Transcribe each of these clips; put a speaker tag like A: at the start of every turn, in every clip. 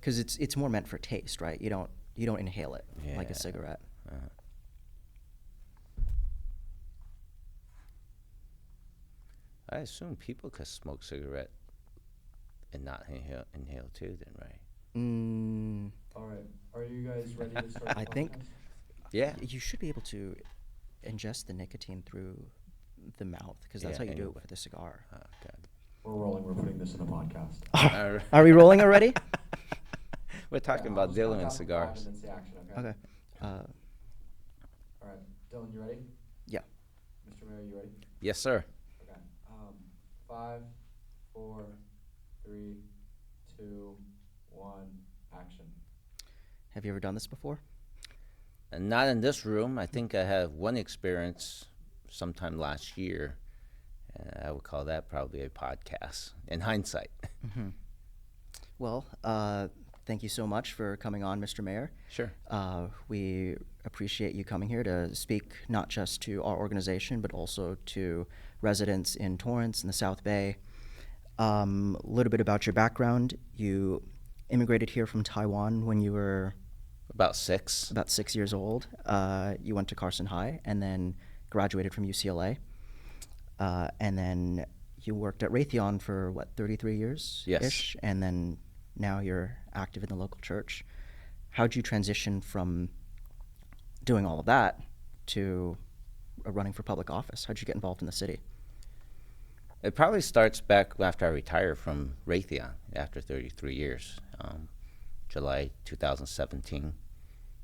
A: Because it's more meant for taste, right? You don't inhale it like a cigarette.
B: I assume people could smoke cigarette and not inhale too, then, right?
C: All right. Are you guys ready to start the
A: I think
C: podcast?
B: Yeah.
A: you should be able to ingest the nicotine through the mouth, because that's how you do it with a cigar.
B: Okay.
C: We're rolling. We're putting this in a podcast.
B: All right.
A: Are we rolling already?
B: We're talking
C: I'll
B: about
C: just count
B: Dylan
C: down
B: and
C: from 5
B: cigars.
C: and then say action, okay?
A: Okay.
C: All right. Dylan, you ready?
A: Yeah.
C: Mr. Mayor, you ready?
B: Yes, sir.
C: Okay. 5, 4, 3, 2, 1, action.
A: Have you ever done this before?
B: And not in this room. I think I have one experience sometime last year. I would call that probably a podcast in hindsight.
A: Well, thank you so much for coming on, Mr. Mayor.
B: Sure.
A: We appreciate you coming here to speak not just to our organization, but also to residents in Torrance and the South Bay. A little bit about your background. You immigrated here from Taiwan when you were
B: About 6.
A: about 6 years old. You went to Carson High and then graduated from UCLA. And then you worked at Raytheon for, 33 years?
B: Yes.
A: Ish? And then now you're active in the local church. How'd you transition from doing all of that to running for public office? How'd you get involved in the city?
B: It probably starts back after I retired from Raytheon after 33 years, July 2017.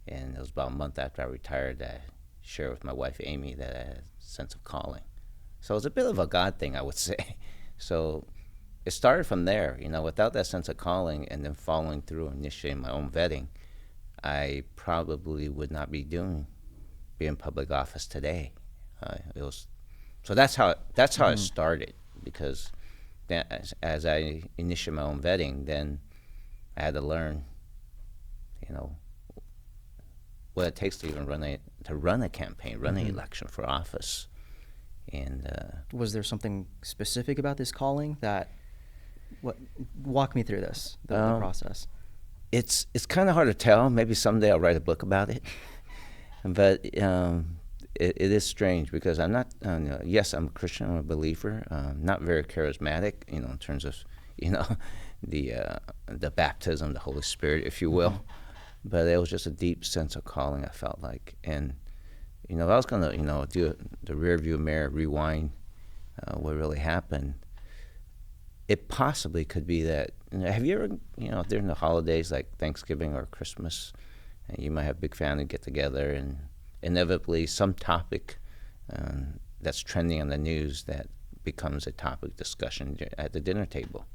B: And it was about a month after I retired that I shared with my wife, Amy, that I had a sense of calling. So it was a bit of a God thing, I would say. So it started from there, without that sense of calling and then following through and initiating my own vetting, I probably would not be being in public office today. So that's how it started, because then as I initiated my own vetting, then I had to learn, what it takes to even run a campaign, run an election for office. And
A: Was there something specific about this calling walk me through this, the process?
B: It's kind of hard to tell. Maybe someday I'll write a book about it. But it is strange, because I'm not, yes, I'm a Christian, I'm a believer, not very charismatic, in terms of, the baptism, the Holy Spirit, if you will. But it was just a deep sense of calling, I felt like. And, if I was going to, do the rear view mirror, rewind what really happened, it possibly could be that, have you ever, during the holidays like Thanksgiving or Christmas, you might have big family get together, and inevitably some topic that's trending on the news that becomes a topic discussion at the dinner table.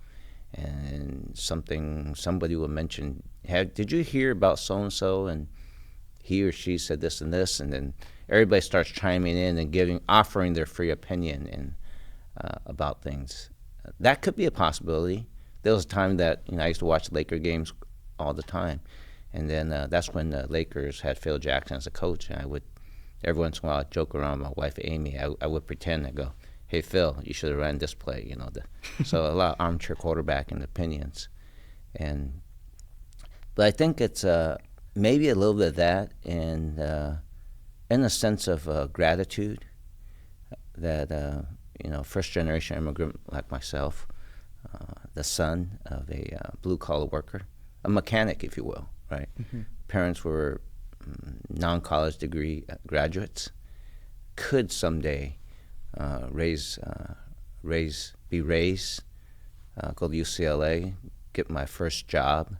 B: And somebody will mention, did you hear about so-and-so, and he or she said this and this, and then everybody starts chiming in and offering their free opinion and about things. That could be a possibility. There was a time that I used to watch Laker games all the time, and then that's when the Lakers had Phil Jackson as a coach, and I would every once in a while I'd joke around with my wife Amy. I would pretend and go, "Hey Phil, you should have ran this play," So a lot of armchair quarterbacking opinions, but I think it's maybe a little bit of that, and a sense of gratitude that first generation immigrant like myself, the son of a blue collar worker, a mechanic, if you will, right? Parents were non-college degree graduates, could someday be raised, go to UCLA, get my first job,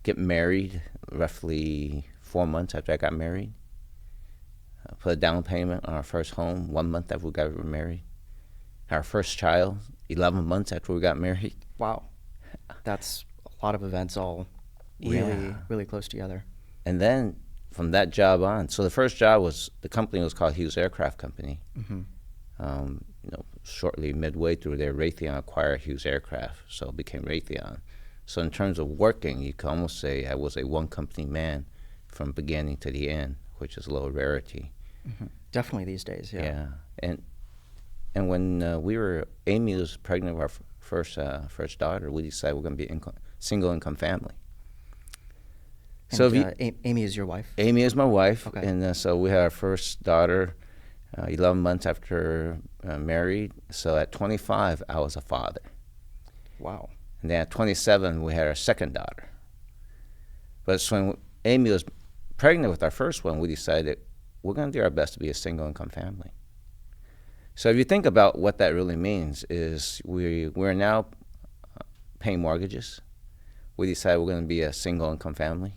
B: get married roughly 4 months after I got married, put a down payment on our first home 1 month after we got married, our first child 11 months after we got married.
A: Wow. That's a lot of events all really close together.
B: And then from that job on, so the first job the company was called Hughes Aircraft Company. Shortly midway through there, Raytheon acquired Hughes Aircraft, so it became Raytheon. So in terms of working, you could almost say I was a one-company man from beginning to the end, which is a little rarity.
A: Definitely these days, yeah.
B: Yeah, and when Amy was pregnant with our first daughter, we decided we're going to be single-income family.
A: And
B: So if you,
A: Amy is your wife?
B: Amy is my wife,
A: Okay.
B: and so we had our first daughter 11 months after married. So at 25, I was a father.
A: Wow.
B: And then at 27, we had our second daughter. But so when Amy was pregnant with our first one, we decided we're going to do our best to be a single-income family. So if you think about what that really means is we're now paying mortgages. We decided we're going to be a single-income family.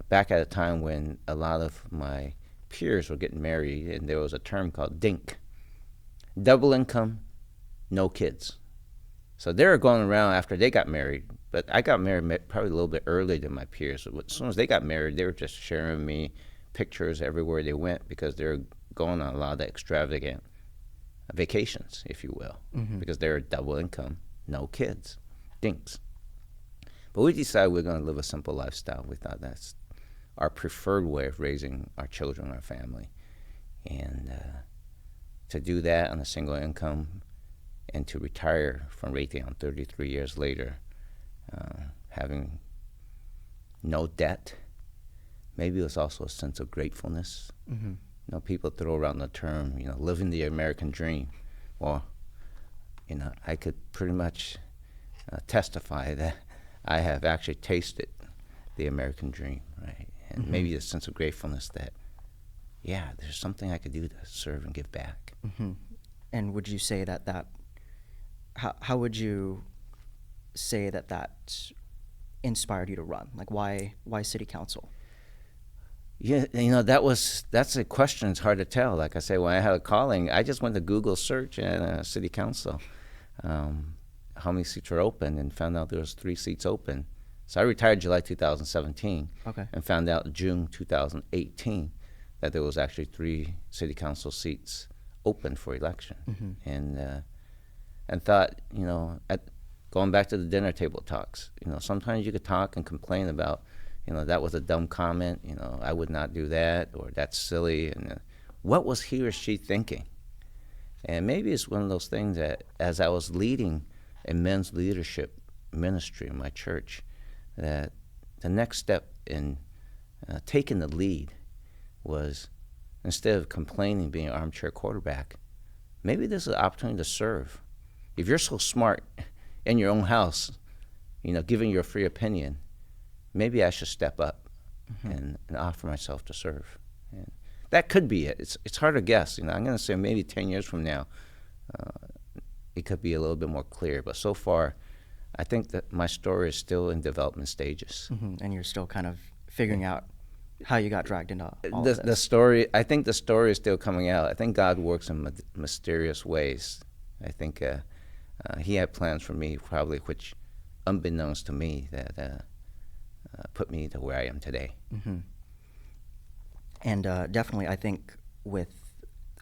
B: Back at a time when a lot of my peers were getting married, and there was a term called DINK, double income, no kids. So they were going around after they got married, but I got married probably a little bit earlier than my peers. So as soon as they got married, they were just sharing with me pictures everywhere they went because they were going on a lot of extravagant vacations, if you will, because they were double income, no kids, dinks. But we decided we're going to live a simple lifestyle. We thought that's our preferred way of raising our children, our family. And to do that on a single income and to retire from Raytheon 33 years later, having no debt, maybe it was also a sense of gratefulness. You know, people throw around the term, you know, living the American dream. Well, you know, I could pretty much testify that I have actually tasted the American dream, right? And maybe a sense of gratefulness that, yeah, there's something I could do to serve and give back.
A: And would you say that how would you say that inspired you to run? Like, why city council?
B: Yeah, you know, that's a question. It's hard to tell. Like I say, when I had a calling, I just went to Google search and city council, how many seats were open, and found out there was 3 seats open. So I retired July 2017,
A: Okay.
B: and found out June 2018 that there was actually 3 city council seats open for election, and thought, you know, going back to the dinner table talks, you know, sometimes you could talk and complain about, you know, that was a dumb comment, you know, I would not do that, or that's silly, and what was he or she thinking? And maybe it's one of those things that as I was leading a men's leadership ministry in my church, that the next step in taking the lead was, instead of complaining, being an armchair quarterback, maybe this is an opportunity to serve. If you're so smart in your own house, you know, giving your free opinion, maybe I should step up and offer myself to serve. And that could be it. It's hard to guess. You know, I'm going to say maybe 10 years from now, it could be a little bit more clear. But so far, I think that my story is still in development stages.
A: And you're still kind of figuring out how you got dragged into all of
B: The
A: this.
B: story, I think the story is still coming out. I think God works in mysterious ways. I think he had plans for me, probably, which, unbeknownst to me, that put me to where I am today.
A: And definitely, I think with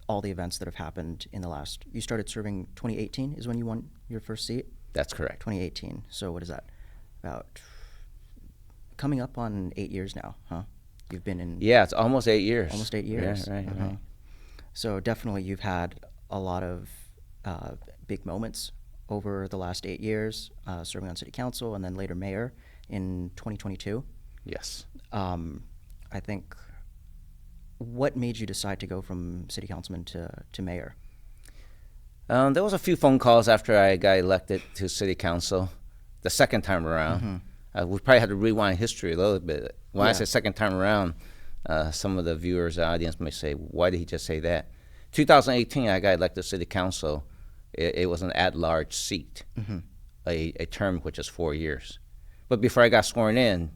A: all the events that have happened in the last, you started serving 2018 is when you won your first seat?
B: That's correct. 2018.
A: So what is that? About coming up on 8 years now, huh? You've been in...
B: Yeah, it's almost 8 years.
A: Almost 8 years.
B: Yeah, right.
A: So definitely you've had a lot of big moments over the last 8 years, serving on city council and then later mayor in 2022.
B: Yes.
A: I think, what made you decide to go from city councilman to mayor?
B: There was a few phone calls after I got elected to city council the second time around. We probably had to rewind history a little bit. When I say second time around, some of the viewers, the audience may say, why did he just say that? 2018, I got elected to city council. It was an at-large seat, a term which is 4 years. But before I got sworn in,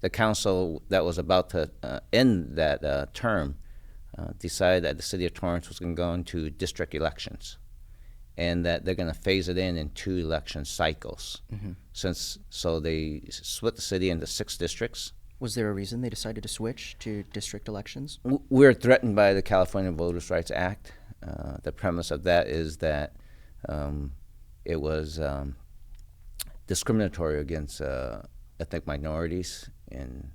B: the council that was about to end that term decided that the city of Torrance was going to go into district elections, and that they're going to phase it in 2 election cycles. So they split the city into 6 districts.
A: Was there a reason they decided to switch to district elections?
B: We're threatened by the California Voters' Rights Act. The premise of that is that it was discriminatory against ethnic minorities, and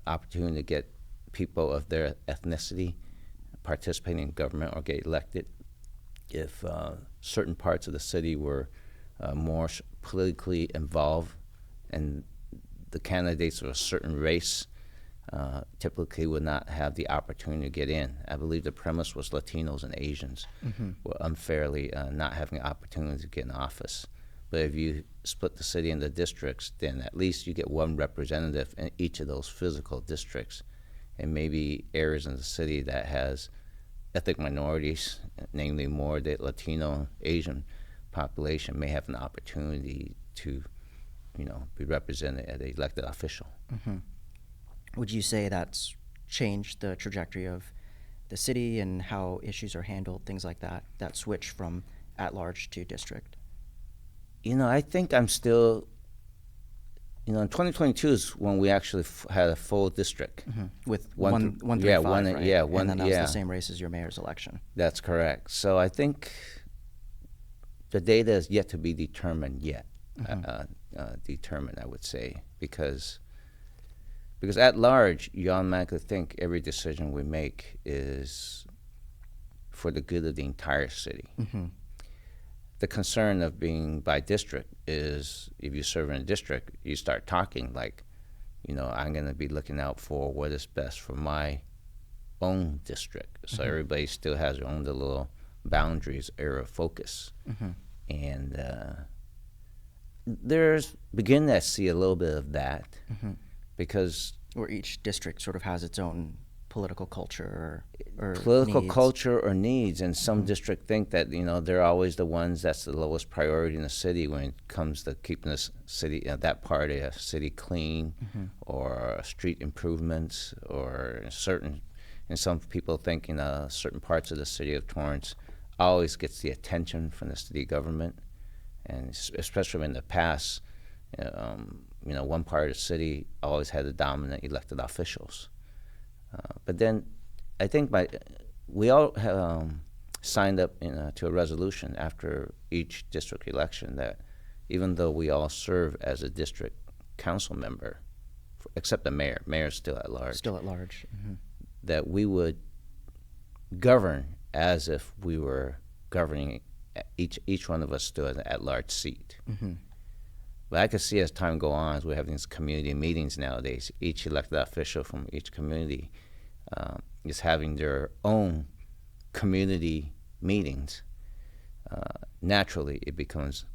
B: opportunity to get people of their ethnicity participating in government or get elected if certain parts of the city were more politically involved, and the candidates of a certain race typically would not have the opportunity to get in. I believe the premise was Latinos and Asians were unfairly not having the opportunity to get in office. But if you split the city into districts, then at least you get one representative in each of those physical districts. And maybe areas in the city that has ethnic minorities, namely more the Latino, Asian population, may have an opportunity to, be represented as an elected official.
A: Would you say that's changed the trajectory of the city and how issues are handled, things like that, that switch from at-large to district?
B: I think I'm still, in 2022 is when we actually had a full district.
A: With
B: One
A: one
B: through- yeah,
A: through
B: one-
A: five, right?
B: yeah,
A: And
B: one-
A: then that was
B: yeah.
A: the same race as your mayor's election.
B: That's correct. So I think the data is yet to be determined yet. Determined, I would say, because at large, you automatically think every decision we make is for the good of the entire city. The concern of being by district is if you serve in a district, you start talking like, I'm going to be looking out for what is best for my own district. So everybody still has their own little boundaries, area of focus. And there's beginning to see a little bit of that because
A: Or each district sort of has its own political culture or
B: political
A: needs.
B: culture or needs, and some districts think that they're always the ones that's the lowest priority in the city when it comes to keeping the city, that part of the city clean, or street improvements, or and some people think certain parts of the city of Torrance always gets the attention from the city government, and especially in the past, one part of the city always had the dominant elected officials. But then I think we all signed up to a resolution after each district election that even though we all serve as a district council member, except the mayor's still at large.
A: Still at large.
B: That we would govern as if we were governing, each one of us stood at an at-large seat. But I could see as time goes on, as we're having these community meetings nowadays, each elected official from each community is having their own community meetings. Naturally, it becomes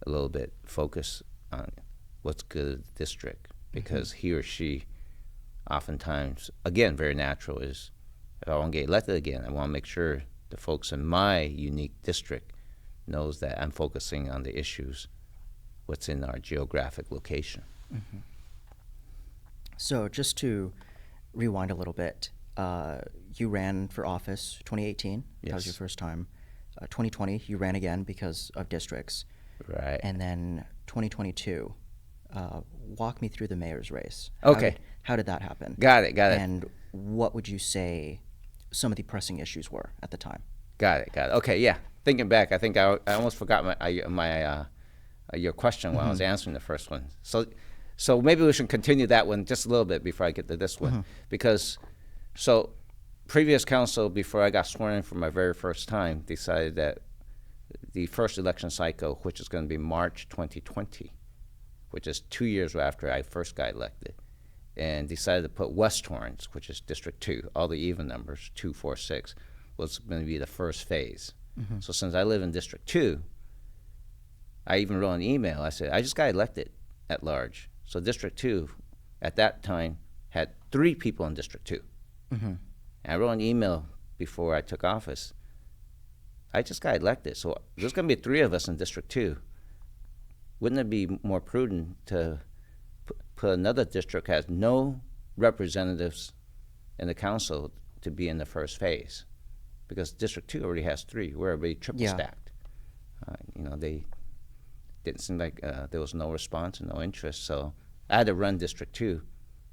B: a little bit focused on what's good of the district, because he or she oftentimes, again, very natural, is if I want to get elected again, I want to make sure the folks in my unique district knows that I'm focusing on the issues, what's in our geographic location.
A: So just to rewind a little bit, you ran for office 2018. That was
B: Yes.
A: your first time. 2020, you ran again because of districts.
B: Right.
A: And then 2022, walk me through the mayor's race.
B: Okay.
A: How did that happen?
B: Got it.
A: And what would you say some of the pressing issues were at the time?
B: Got it. Okay, yeah. Thinking back, I think I almost forgot your question when I was answering the first one. So maybe we should continue that one just a little bit before I get to this one. Because, previous council, before I got sworn in for my very first time, decided that the first election cycle, which is going to be March 2020, which is 2 years after I first got elected, and decided to put West Torrance, which is District 2, all the even numbers, 2, 4, 6, was going to be the first phase. So since I live in District 2, I even wrote an email. I said, I just got elected at large. So District 2, at that time, had 3 people in District 2. And I wrote an email before I took office. I just got elected, so there's going to be 3 of us in District 2. Wouldn't it be more prudent to put another district that has no representatives in the council to be in the first phase? Because District 2 already has 3. We're already triple stacked. They didn't seem like there was no response and no interest. So I had to run District 2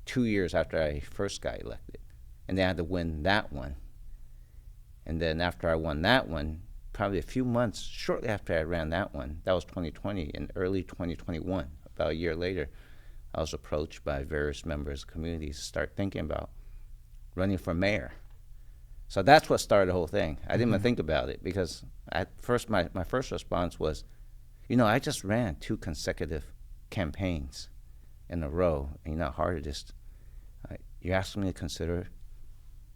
B: 2 years after I first got elected. And then I had to win that one. And then after I won that one, probably a few months shortly after I ran that one, that was 2020, in early 2021, about a year later, I was approached by various members of communities to start thinking about running for mayor. So that's what started the whole thing. I didn't even think about it because at first my first response was, I just ran 2 consecutive campaigns. in a row. And you know how hard it is. You're asking me to consider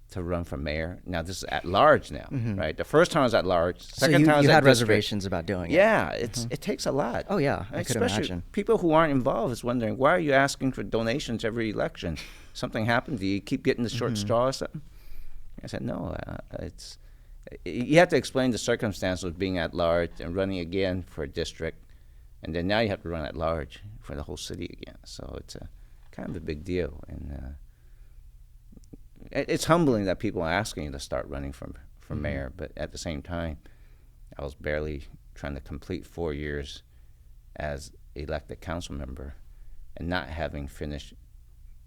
B: to run for mayor. Now this is at large now, right? The first time I was at large. Second time I was
A: you
B: at
A: had
B: district.
A: reservations about doing it.
B: Yeah, it takes a lot.
A: Oh yeah, I could
B: Especially
A: imagine.
B: people who aren't involved is wondering, why are you asking for donations every election? Something happened? Do you keep getting the short straw or something? I said, no, you have to explain the circumstances of being at large and running again for a district, and then now you have to run at large for the whole city again. So it's a kind of a big deal, and it's humbling that people are asking you to start running for mayor, but at the same time, I was barely trying to complete 4 years as elected council member and not having finished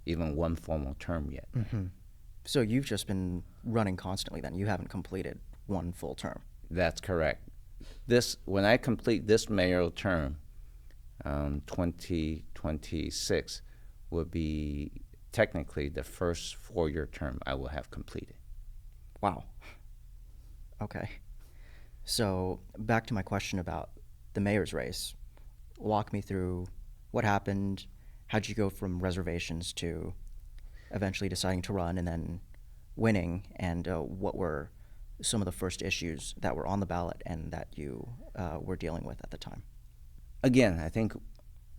B: even one formal term yet.
A: So you've just been running constantly then. You haven't completed one full term.
B: That's correct. When I complete this mayoral term, 2026 will be technically the first 4-year term I will have completed.
A: Wow. Okay. So back to my question about the mayor's race. Walk me through what happened. How'd you go from reservations to eventually deciding to run and then winning? And what were some of the first issues that were on the ballot and that you were dealing with at the time?
B: Again, I think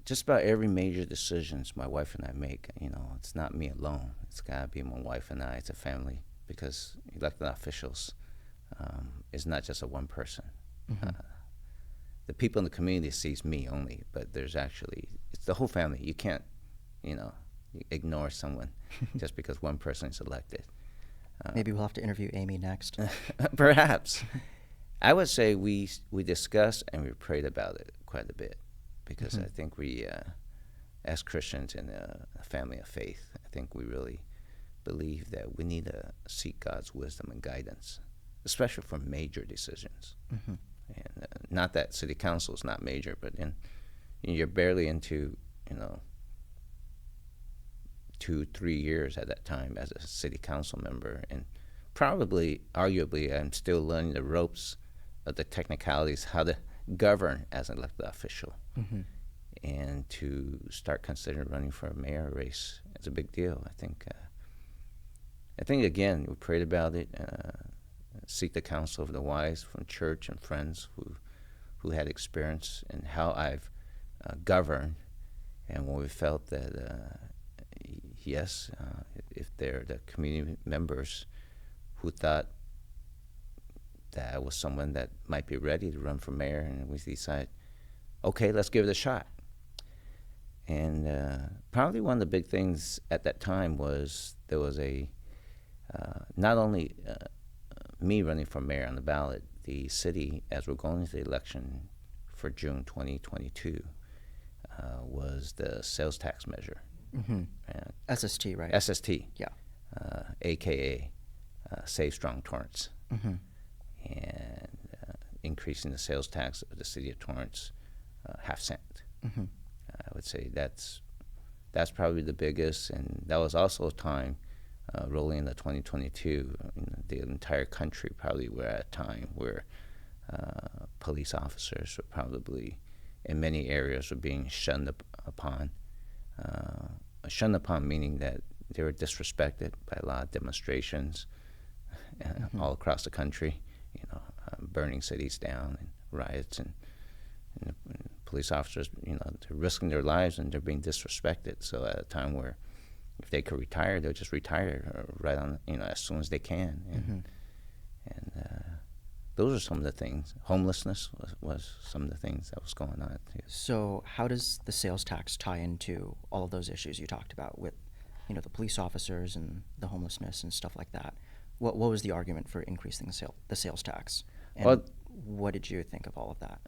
B: just about every major decisions my wife and I make, it's not me alone. It's got to be my wife and I. It's a family, because elected officials is not just a one person. The people in the community sees me only, but it's the whole family. You can't, ignore someone just because one person is elected.
A: Maybe we'll have to interview Amy next.
B: Perhaps. I would say we discussed and we prayed about it quite a bit, because I think we, as Christians in a family of faith, I think we really believe that we need to seek God's wisdom and guidance, especially for major decisions. And not that city council is not major, but you're barely into 2-3 years at that time as a city council member, and arguably I'm still learning the ropes of the technicalities, how to govern as an elected official. And to start considering running for a mayor race is a big deal. I think again, we prayed about it, seek the counsel of the wise from church and friends who had experience in how I've governed, and when we felt that yes, if they're the community members who thought that I was someone that might be ready to run for mayor, and we decided, okay, let's give it a shot. And probably one of the big things at that time was there was not only me running for mayor on the ballot, the city, as we're going into the election for June 2022, was the sales tax measure.
A: SST, right?
B: SST. Yeah. AKA Save Strong Torrance. And increasing the sales tax of the city of Torrance half cent. I would say that's probably the biggest, and that was also a time rolling into 2022. The entire country probably were at a time where police officers were probably in many areas were being shunned upon. Shunned upon meaning that they were disrespected by a lot of demonstrations all across the country. Burning cities down and riots, and police officers, they're risking their lives and they're being disrespected. So at a time where if they could retire, they'll just retire right on, as soon as they can. And those are some of the things. Homelessness was some of the things that was going on too.
A: So how does the sales tax tie into all of those issues you talked about with, the police officers and the homelessness and stuff like that? What was the argument for increasing the sales tax? And what did you think of all of that?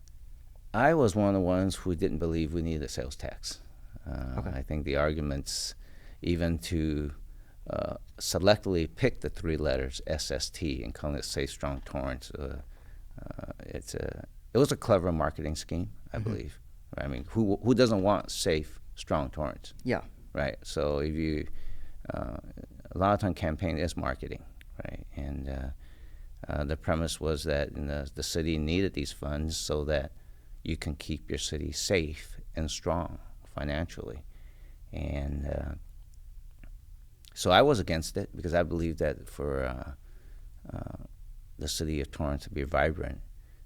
B: I was one of the ones who didn't believe we needed a sales tax.
A: Okay. I
B: think the arguments, even to selectively pick the 3 letters SST and calling it Safe Strong Torrance, it was a clever marketing scheme, I believe. I mean, who doesn't want Safe Strong Torrance?
A: Yeah.
B: Right. So if you a lot of time campaign is marketing, right? And the premise was that the city needed these funds so that you can keep your city safe and strong financially. And so I was against it because I believe that for the city of Torrance to be vibrant,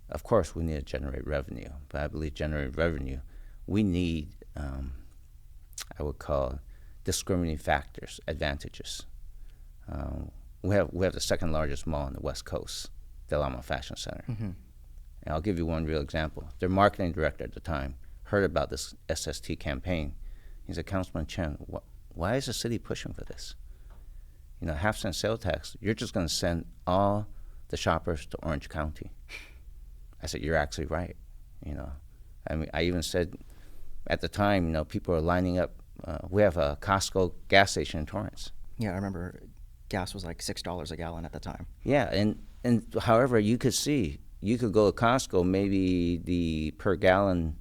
B: of course we need to generate revenue. But I believe generating revenue, we need, I would call discriminating factors, advantages. We have the second largest mall on the West Coast, the Alamo Fashion Center.
A: Mm-hmm.
B: And I'll give you one real example. Their marketing director at the time heard about this SST campaign. He said, Councilman Chen, why is the city pushing for this? You know, half-cent sales tax, you're just going to send all the shoppers to Orange County. I said, you're actually right. You know, I mean, I even said at the time, you know, people are lining up. We have a Costco gas station in Torrance.
A: Yeah, I remember gas was like $6 a gallon at the time.
B: Yeah, and however, you could go to Costco, maybe the per gallon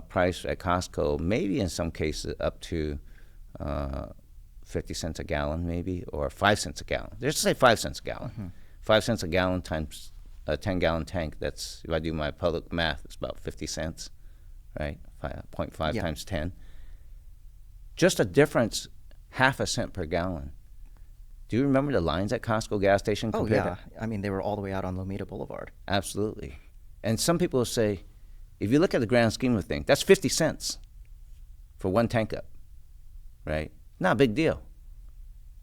B: price at Costco, maybe in some cases up to 50 cents a gallon, maybe, or 5 cents a gallon. Let's say 5 cents a gallon.
A: Mm-hmm.
B: 5 cents a gallon times a 10-gallon tank, that's, if I do my public math, it's about 50 cents, right? 0.5
A: Yeah.
B: times 10. Just a difference, half a cent per gallon. Do you remember the lines at Costco gas station?
A: Oh,
B: compared
A: yeah.
B: to-
A: I mean, they were all the way out on Lomita Boulevard.
B: Absolutely. And some people will say, if you look at the grand scheme of things, that's 50 cents for one tank up, right? Not a big deal.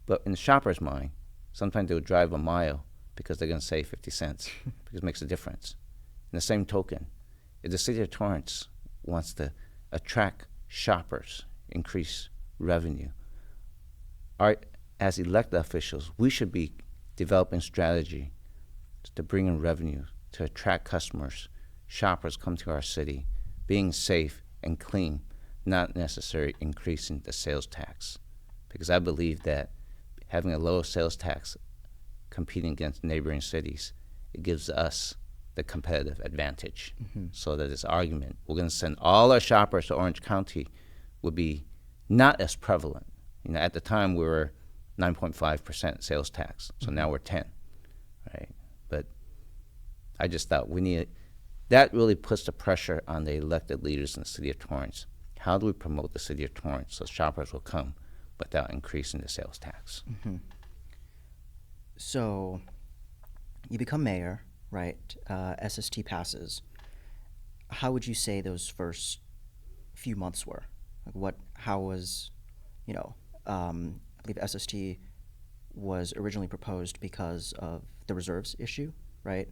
B: But in the shopper's mind, sometimes they'll drive a mile because they're going to save 50 cents because it makes a difference. In the same token, if the city of Torrance wants to attract shoppers, increase revenue, as elected officials, we should be developing strategy to bring in revenue, to attract customers, shoppers come to our city, being safe and clean, not necessarily increasing the sales tax. Because I believe that having a lower sales tax competing against neighboring cities, it gives us the competitive advantage.
A: Mm-hmm.
B: So that this argument, we're going to send all our shoppers to Orange County, would be not as prevalent. You know, at the time we were 9.5% sales tax, so now we're 10, right? But I just thought that really puts the pressure on the elected leaders in the city of Torrance. How do we promote the city of Torrance so shoppers will come without increasing the sales tax?
A: Mm-hmm. So you become mayor, right? SST passes. How would you say those first few months were? Like how was, I believe SST was originally proposed because of the reserves issue, right?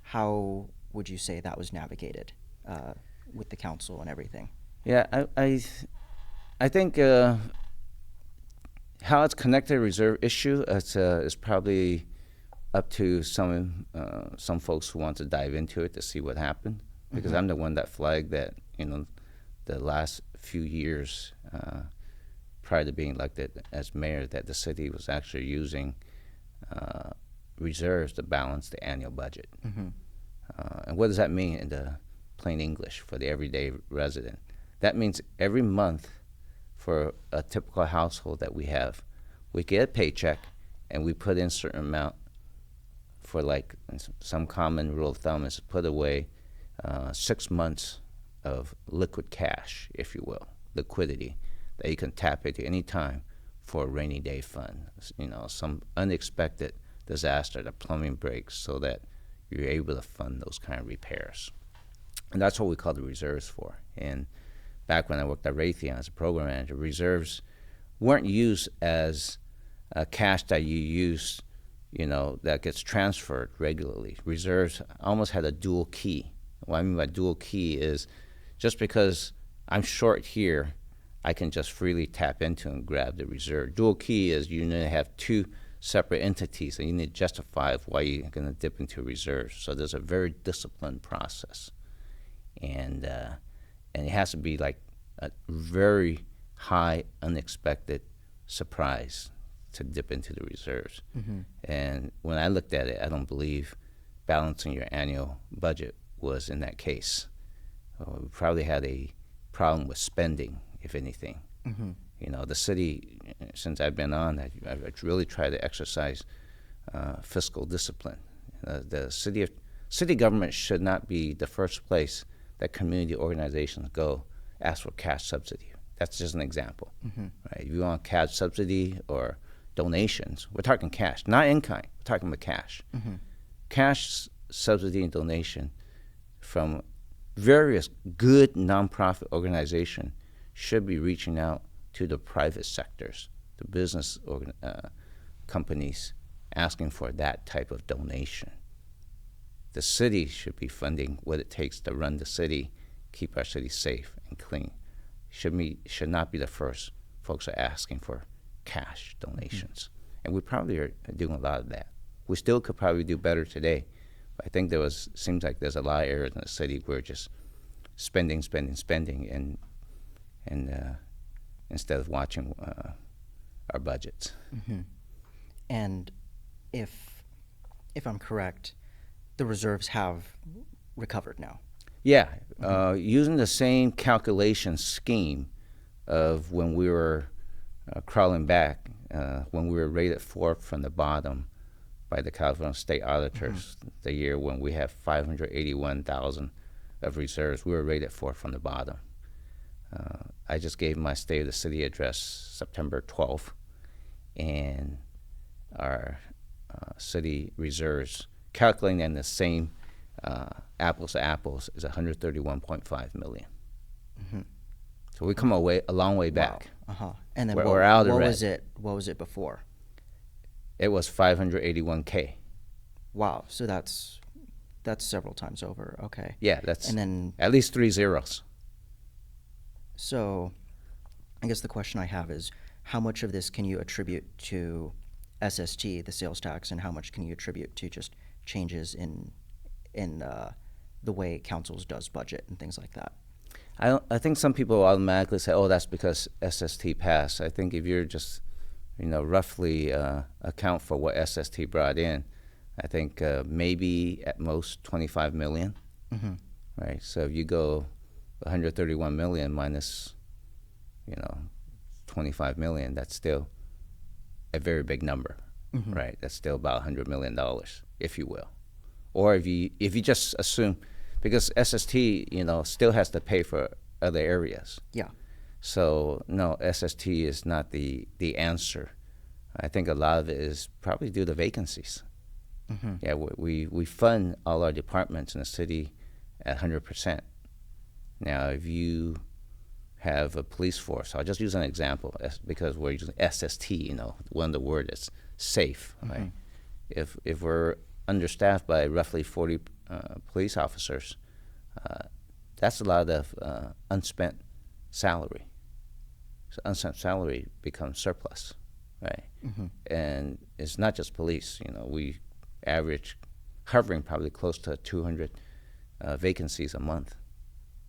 A: How would you say that was navigated with the council and everything?
B: Yeah, I think how it's connected to reserve issue is probably up to some folks who want to dive into it to see what happened. Because
A: Mm-hmm.
B: I'm the one that flagged that, the last few years prior to being elected as mayor, that the city was actually using reserves to balance the annual budget.
A: Mm-hmm.
B: And what does that mean in the plain English for the everyday resident? That means every month for a typical household that we have, we get a paycheck and we put in a certain amount for, like, some common rule of thumb is to put away 6 months of liquid cash, if you will, liquidity, that you can tap into any time for a rainy day fund. Some unexpected disaster, the plumbing breaks, so that you're able to fund those kind of repairs. And that's what we call the reserves for. And back when I worked at Raytheon as a program manager, reserves weren't used as cash that you use, that gets transferred regularly. Reserves almost had a dual key. What I mean by dual key is just because I'm short here, I can just freely tap into and grab the reserve. Dual key is you need to have two separate entities, and you need to justify why you're going to dip into reserves. So there's a very disciplined process. And it has to be like a very high, unexpected surprise to dip into the reserves.
A: Mm-hmm.
B: And when I looked at it, I don't believe balancing your annual budget was in that case. We probably had a problem with spending, if anything.
A: Mm-hmm.
B: The city, since I've been on, I've really tried to exercise fiscal discipline. The city government should not be the first place that community organizations go ask for cash subsidy. That's just an example, right? If you want cash subsidy or donations, we're talking cash, not in kind. We're talking about cash. Cash subsidy and donation from various good nonprofit organizations should be reaching out to the private sectors, the business companies, asking for that type of donation. The city should be funding what it takes to run the city, keep our city safe and clean. Should not be the first folks are asking for cash donations. And we probably are doing a lot of that. We still could probably do better today. But I think seems like there's a lot of areas in the city where just spending, and instead of watching our budgets.
A: And if I'm correct, the reserves have recovered now.
B: Yeah, using the same calculation scheme of when we were crawling back, when we were rated fourth from the bottom by the California State Auditors, the year when we have 581,000 of reserves, we were rated fourth from the bottom. I just gave my State of the City address September 12th, and our city reserves, calculating in the same apples to apples, is 131.5 million. So we come a long way back.
A: Wow. And then
B: we're out of
A: what
B: red.
A: What was it before?
B: It was 581K.
A: Wow. So that's several times over. Okay.
B: Yeah, that's
A: and then
B: at least 3 zeros.
A: So I guess the question I have is, how much of this can you attribute to SST, the sales tax, and how much can you attribute to just changes in the way councils does budget and things like that?
B: I think some people automatically say, oh, that's because SST passed. I think if you're just, roughly account for what SST brought in, I think maybe at most 25 million, right? So if you go 131 million minus, 25 million, that's still a very big number, right? That's still about $100 million, if you will. Or if you just assume, because SST, still has to pay for other areas.
A: Yeah.
B: So no, SST is not the answer. I think a lot of it is probably due to vacancies. Yeah, we fund all our departments in the city at 100%. Now, if you have a police force, I'll just use an example because we're using SST, one of the word is safe, right? If we're understaffed by roughly 40 police officers, that's a lot of unspent salary. So unspent salary becomes surplus, right? And it's not just police. We average hovering probably close to 200 vacancies a month.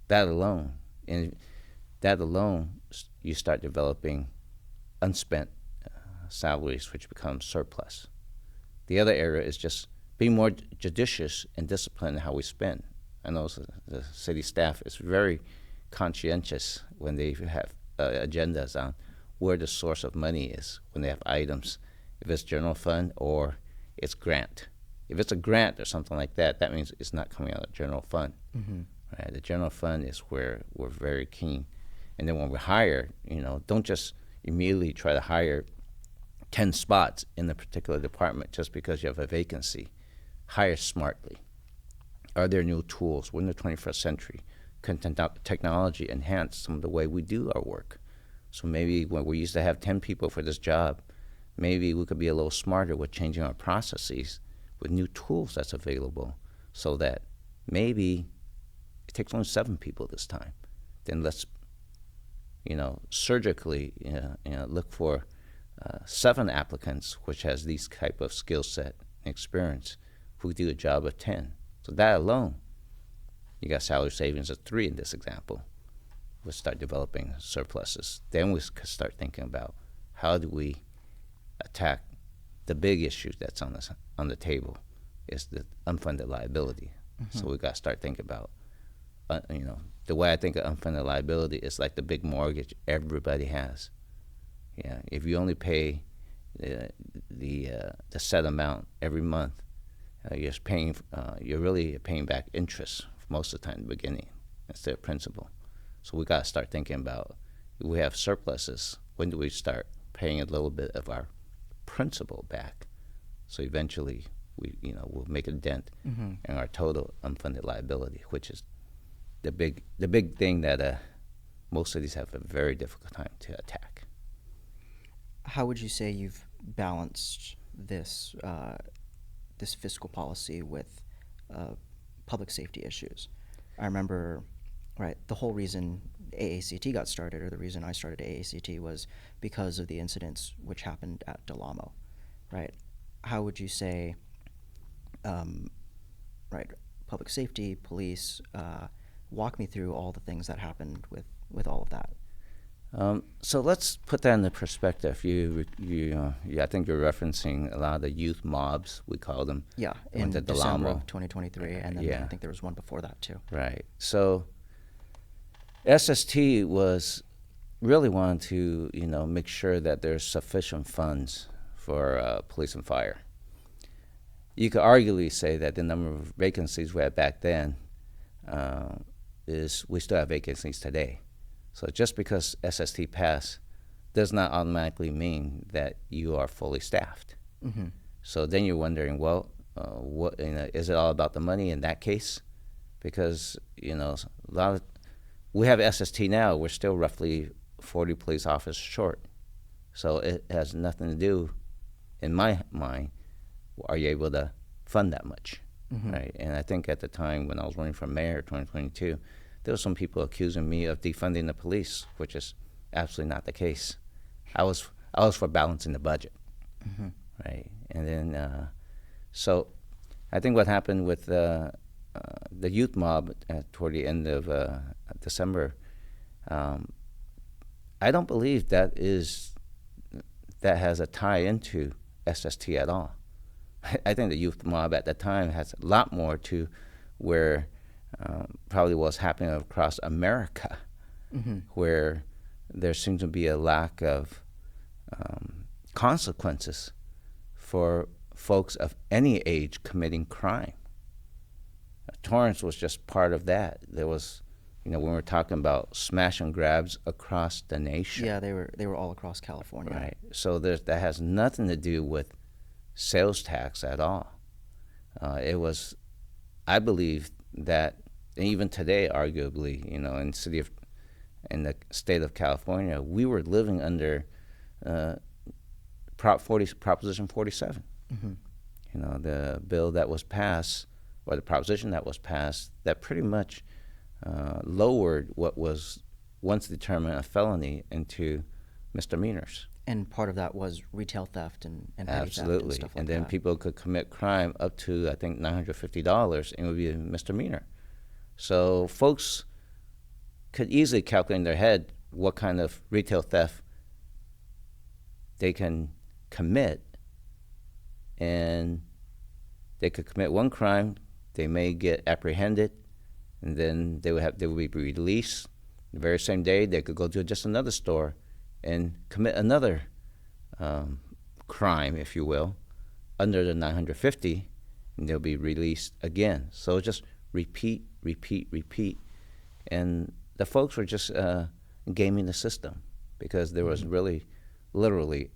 B: That alone, you start developing unspent salaries, which become surplus. The other area is just being more judicious and disciplined in how we spend. I know the city staff is very conscientious when they have agendas on where the source of money is, when they have items, if it's general fund or it's grant. If it's a grant or something like that, that means it's not coming out of general fund. Right? The general fund is where we're very keen. And then when we hire, don't just immediately try to hire 10 spots in a particular department just because you have a vacancy. Hire smartly. Are there new tools? We're in the 21st century. Can technology enhance some of the way we do our work? So maybe when we used to have 10 people for this job, maybe we could be a little smarter with changing our processes with new tools that's available so that maybe it takes only 7 people this time. Then let's, surgically, look for 7 applicants which has these type of skill set and experience who do a job of 10. So that alone, you got salary savings of 3 in this example. We'll start developing surpluses. Then we could start thinking about how do we attack the big issue that's on the table is the unfunded liability. So we got to start thinking about, the way I think of unfunded liability is like the big mortgage everybody has. Yeah, if you only pay the set amount every month, you're really paying back interest most of the time in the beginning instead of principal. So we got to start thinking about we have surpluses, when do we start paying a little bit of our principal back? So eventually, we'll make a dent in our total unfunded liability, which is the big thing that most cities have a very difficult time to attack.
A: How would you say you've balanced this this fiscal policy with public safety issues? I remember, right, the whole reason AACT got started, or the reason I started AACT, was because of the incidents which happened at Del Amo, right? How would you say, right, public safety, police, walk me through all the things that happened with all of that?
B: So let's put that into perspective. I think you're referencing a lot of the youth mobs, we call them.
A: Yeah,
B: that
A: in
B: went to Del
A: December
B: Amo.
A: of 2023, and then
B: Yeah.
A: I think there was one before that too.
B: Right. So SST was really wanting to, make sure that there's sufficient funds for police and fire. You could arguably say that the number of vacancies we had back then is we still have vacancies today. So just because SST passed does not automatically mean that you are fully staffed.
A: Mm-hmm.
B: So then you're wondering, well, what is it all about the money in that case? Because we have SST now. We're still roughly 40 police officers short. So it has nothing to do, in my mind, are you able to fund that much, right? And I think at the time when I was running for mayor, 2022, there were some people accusing me of defunding the police, which is absolutely not the case. I was for balancing the budget, right? And then, so I think what happened with the youth mob toward the end of December, I don't believe that has a tie into SST at all. I think the youth mob at that time has a lot more to where probably what's happening across America, where there seems to be a lack of consequences for folks of any age committing crime. Torrance was just part of that. There was, when we're talking about smash and grabs across the nation.
A: Yeah, they were all across California.
B: Right. So that has nothing to do with sales tax at all. It was, I believe that even today, arguably, in the state of California, we were living under Proposition 47. The bill that was passed, or the proposition that was passed, that pretty much lowered what was once determined a felony into misdemeanors.
A: And part of that was retail theft and petty
B: Absolutely.
A: theft and stuff like
B: and then
A: that.
B: people could commit crime up to, I think, $950, and it would be a misdemeanor. So folks could easily calculate in their head what kind of retail theft they can commit, and they could commit one crime, they may get apprehended, and then they would be released. The very same day, they could go to just another store and commit another crime, if you will, under the 950, and they'll be released again. So just repeat. And the folks were just gaming the system because there was really, literally,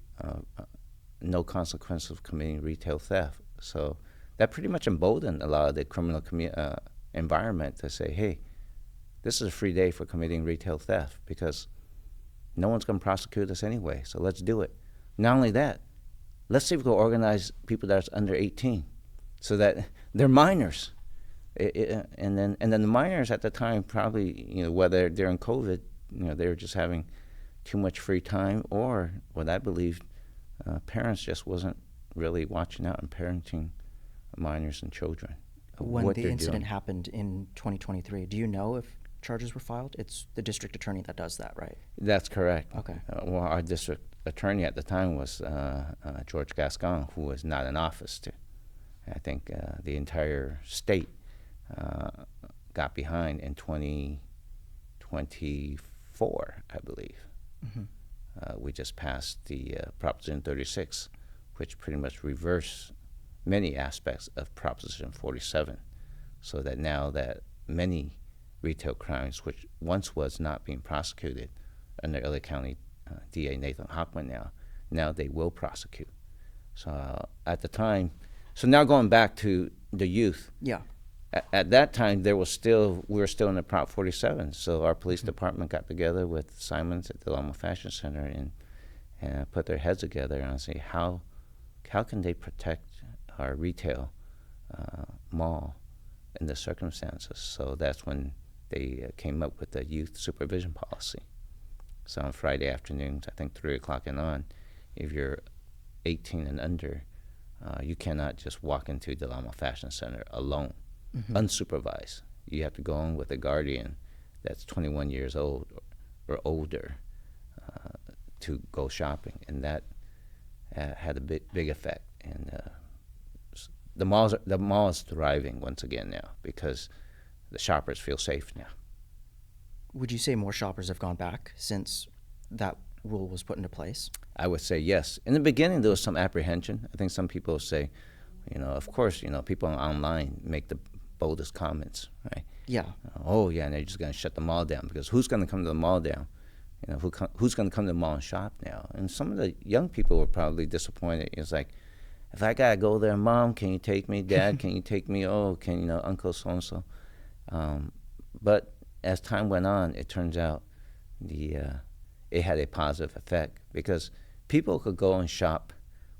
B: no consequence of committing retail theft. So that pretty much emboldened a lot of the criminal environment to say, hey, this is a free day for committing retail theft because no one's going to prosecute us anyway, so let's do it. Not only that, let's see if we can organize people that's under 18 so that they're minors. And then the minors at the time probably, whether during COVID, they were just having too much free time, or what I believe, parents just wasn't really watching out and parenting minors and children.
A: When the incident happened in 2023, do you know if charges were filed? It's the district attorney that does that, right?
B: That's correct.
A: Okay.
B: Well, our district attorney at the time was George Gascon, who was not in office. I think the entire state got behind in 2024, I believe. We just passed the Proposition 36, which pretty much reversed many aspects of Proposition 47, so that now that many retail crimes, which once was not being prosecuted, under LA County DA Nathan Hockman now. Now they will prosecute. So at the time, so now going back to the youth.
A: Yeah.
B: At that time, we were still in the Prop 47. So our police department got together with Simons at the Loma Fashion Center and put their heads together and say how can they protect our retail mall in the circumstances. So that's when they came up with the youth supervision policy. So on Friday afternoons, I think 3 o'clock and on, if you're 18 and under, you cannot just walk into the Loma Fashion Center alone, unsupervised. You have to go in with a guardian that's 21 years old or older to go shopping, and that had a big effect. And the mall is thriving once again now because the shoppers feel safe now.
A: Would you say more shoppers have gone back since that rule was put into place?
B: I would say yes. In the beginning, there was some apprehension. I think some people say, of course, people online make the boldest comments, right?
A: Yeah.
B: Oh, yeah, and they're just going to shut the mall down because who's going to come to the mall down? Who's going to come to the mall and shop now? And some of the young people were probably disappointed. It's like, if I got to go there, Mom, can you take me? Dad, can you take me? Oh, can Uncle so-and-so? But as time went on, it turns out it had a positive effect because people could go and shop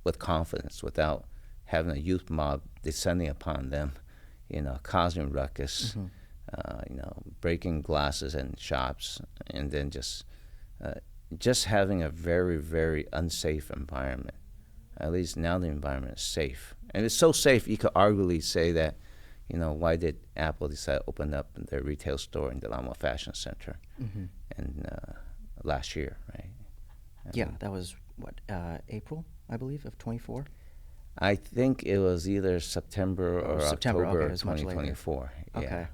B: with confidence without having a youth mob descending upon them, causing ruckus, breaking glasses in shops, and then just having a very, very unsafe environment. At least now the environment is safe. And it's so safe, you could arguably say that, why did Apple decide to open up their retail store in the Loma Fashion Center last year, right?
A: Yeah, that was, April, I believe, of 24?
B: I think it was either September or
A: September,
B: October
A: okay, it
B: of
A: was much later.
B: 2024. Yeah.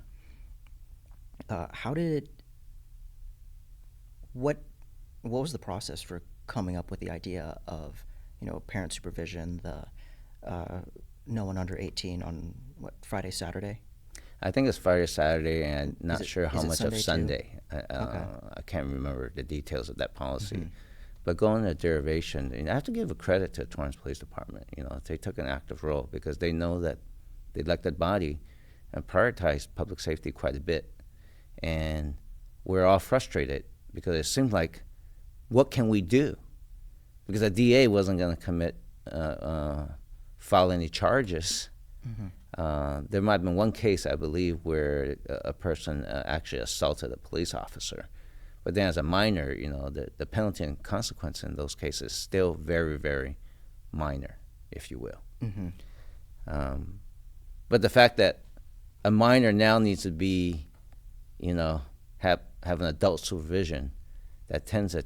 A: Okay. What was the process for coming up with the idea of, parent supervision, no one under 18 on, Friday, Saturday?
B: I think it's Friday, Saturday, and not sure how much
A: Sunday
B: of
A: too?
B: Sunday.
A: Okay.
B: I can't remember the details of that policy. But going to derivation, and I have to give a credit to the Torrance Police Department. They took an active role because they know that the elected body prioritized public safety quite a bit. And we're all frustrated because it seemed like, what can we do? Because the DA wasn't going to file any charges. There might have been one case, I believe, where a person actually assaulted a police officer. But then as a minor, the penalty and consequence in those cases is still very, very minor, if you will. But the fact that a minor now needs to be, have an adult supervision that tends to,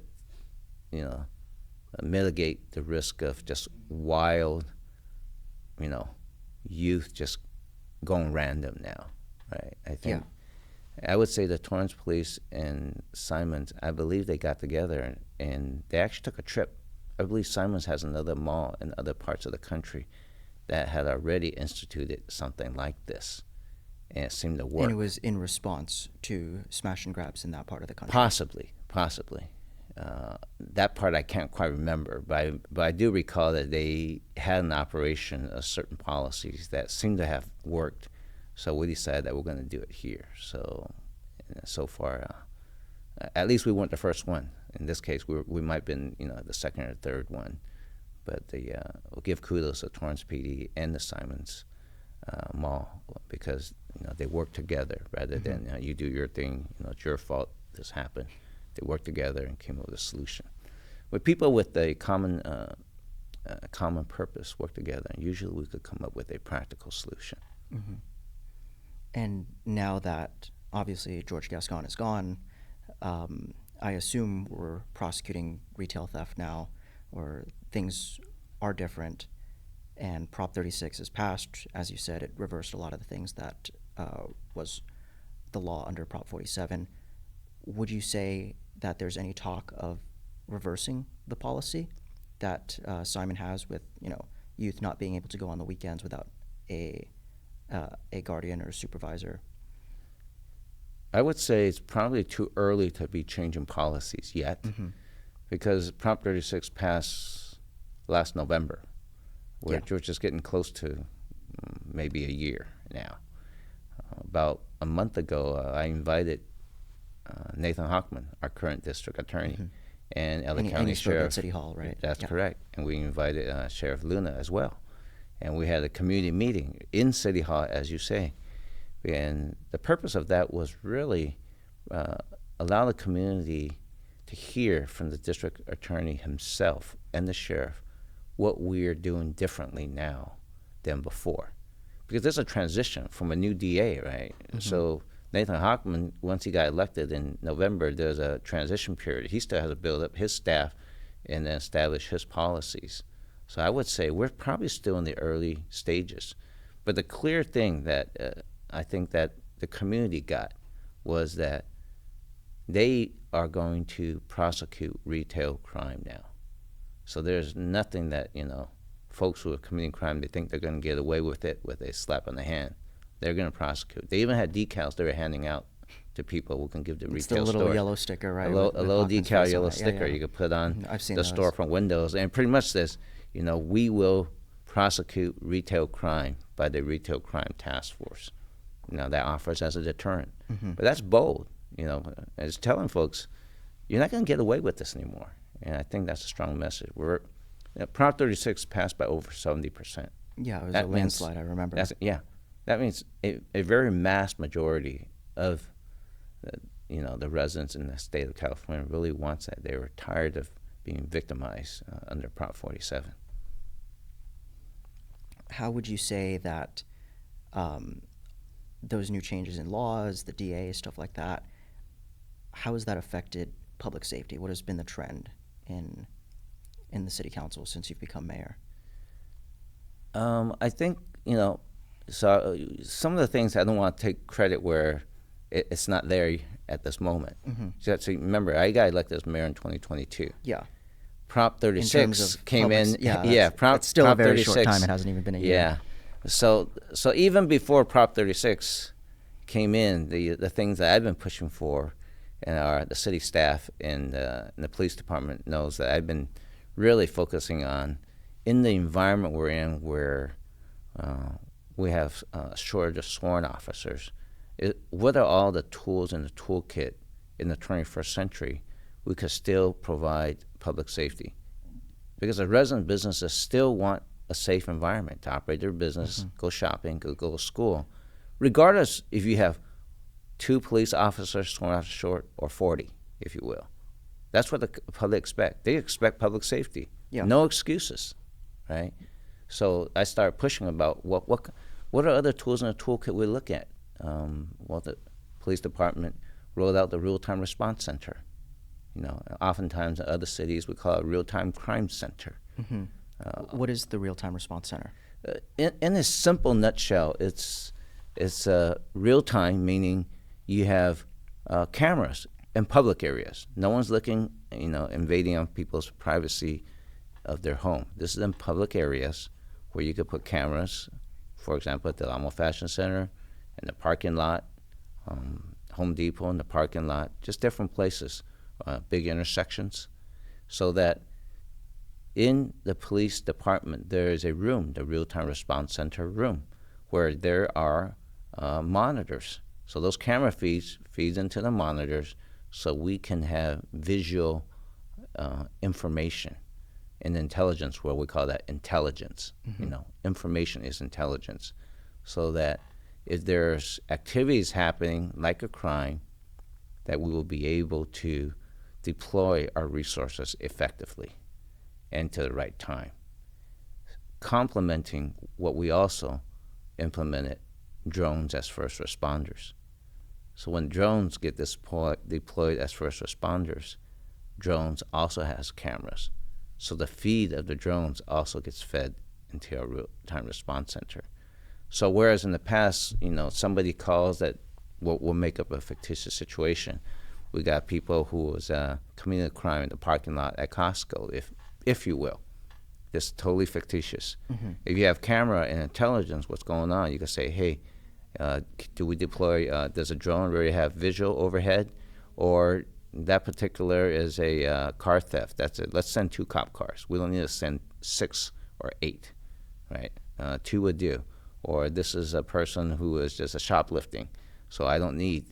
B: mitigate the risk of just wild, youth just going random now, right? I think I would say the Torrance Police and Simons, I believe they got together and they actually took a trip. I believe Simons has another mall in other parts of the country that had already instituted something like this, and it seemed to work.
A: And it was in response to smash and grabs in that part of the country?
B: Possibly. That part I can't quite remember, but I do recall that they had an operation of certain policies that seemed to have worked. So we decided that we're going to do it here. So far, at least we weren't the first one. In this case, we might have been, the second or third one. But we'll give kudos to Torrance PD and the Simons Mall because they work together rather than you do your thing. It's your fault this happened. They worked together and came up with a solution. With people with a common purpose work together, and usually we could come up with a practical solution.
A: And now that obviously George Gascon is gone, I assume we're prosecuting retail theft now, or things are different, and Prop 36 is passed. As you said, it reversed a lot of the things that was the law under Prop 47. Would you say that there's any talk of reversing the policy that Simon has with youth not being able to go on the weekends without a guardian or a supervisor?
B: I would say it's probably too early to be changing policies yet, because Prop 36 passed last November. We're just getting close to maybe a year now. About a month ago, I invited Nathan Hochman, our current district attorney, and LA County
A: and you spoke at
B: Sheriff.
A: City Hall, right?
B: That's correct. And we invited Sheriff Luna as well. And we had a community meeting in City Hall, as you say. And the purpose of that was really allow the community to hear from the district attorney himself and the sheriff what we're doing differently now than before. Because there's a transition from a new DA, right? So Nathan Hochman, once he got elected in November, there's a transition period. He still has to build up his staff and then establish his policies. So I would say we're probably still in the early stages. But the clear thing that I think that the community got was that they are going to prosecute retail crime now. So there's nothing that, folks who are committing crime, they think they're going to get away with it with a slap on the hand. They're going to prosecute. They even had decals they were handing out to people who can give the
A: It's
B: retail
A: the little
B: stores.
A: yellow sticker, right?
B: A little
A: Hochman's
B: decal
A: face on
B: yellow
A: it.
B: sticker
A: Yeah.
B: you could put on
A: I've seen
B: the
A: those.
B: storefront windows, and pretty much says, we will prosecute retail crime by the Retail Crime Task Force. That offers as a deterrent. But that's bold. It's telling folks, you're not going to get away with this anymore. And I think that's a strong message. Prop 36 passed by over 70%.
A: Yeah, it was
B: That
A: a
B: means-
A: landslide, I remember.
B: That means a very mass majority of the residents in the state of California really wants that. They were tired of being victimized under Prop 47.
A: How would you say that those new changes in laws, the DA, stuff like that, how has that affected public safety? What has been the trend in the city council since you've become mayor?
B: I think, so some of the things I don't want to take credit where it's not there at this moment. So remember, I got elected as mayor in 2022.
A: Yeah.
B: Prop
A: In terms
B: 36
A: of
B: came
A: public
B: in.
A: that's
B: Prop
A: still
B: Prop
A: a very short
B: 36
A: time. It hasn't even been a year.
B: Yeah. So even before Prop 36 came in, the things that I've been pushing for, and the city staff and the police department knows that I've been really focusing on, in the environment we're in, where we have a shortage of sworn officers. What are all the tools in the toolkit in the 21st century we could still provide public safety? Because the resident businesses still want a safe environment to operate their business, go shopping, go to school, regardless if you have 2 police officers sworn out short or 40, if you will. That's what the public expect. They expect public safety.
A: Yeah.
B: No excuses, right? So I started pushing about what are other tools in the toolkit we look at. The police department rolled out the real-time response center. Oftentimes in other cities we call it real-time crime center.
A: What is the real-time response center?
B: In a simple nutshell, it's real-time, meaning you have cameras in public areas. No one's looking, invading on people's privacy of their home. This is in public areas where you could put cameras, for example, at the Alamo Fashion Center, in the parking lot, Home Depot in the parking lot, just different places, big intersections, so that in the police department there is a room, the real-time response center room, where there are monitors. So those camera feeds into the monitors, so we can have visual information and intelligence, where we call that intelligence. Information is intelligence, so that if there's activities happening like a crime, that we will be able to deploy our resources effectively and to the right time. Complementing what we also implemented, drones as first responders. So when drones get deployed as first responders, drones also has cameras. So the feed of the drones also gets fed into our real-time response center. So whereas in the past, somebody calls that we'll make up a fictitious situation. We got people who was committing a crime in the parking lot at Costco, if you will. It's totally fictitious. If you have camera and intelligence, what's going on, you can say, hey, Do we deploy, does a drone really have visual overhead? Or that particular is a car theft. That's it. Let's send 2 cop cars. We don't need to send 6 or 8, right? 2 would do. Or this is a person who is just a shoplifting, so I don't need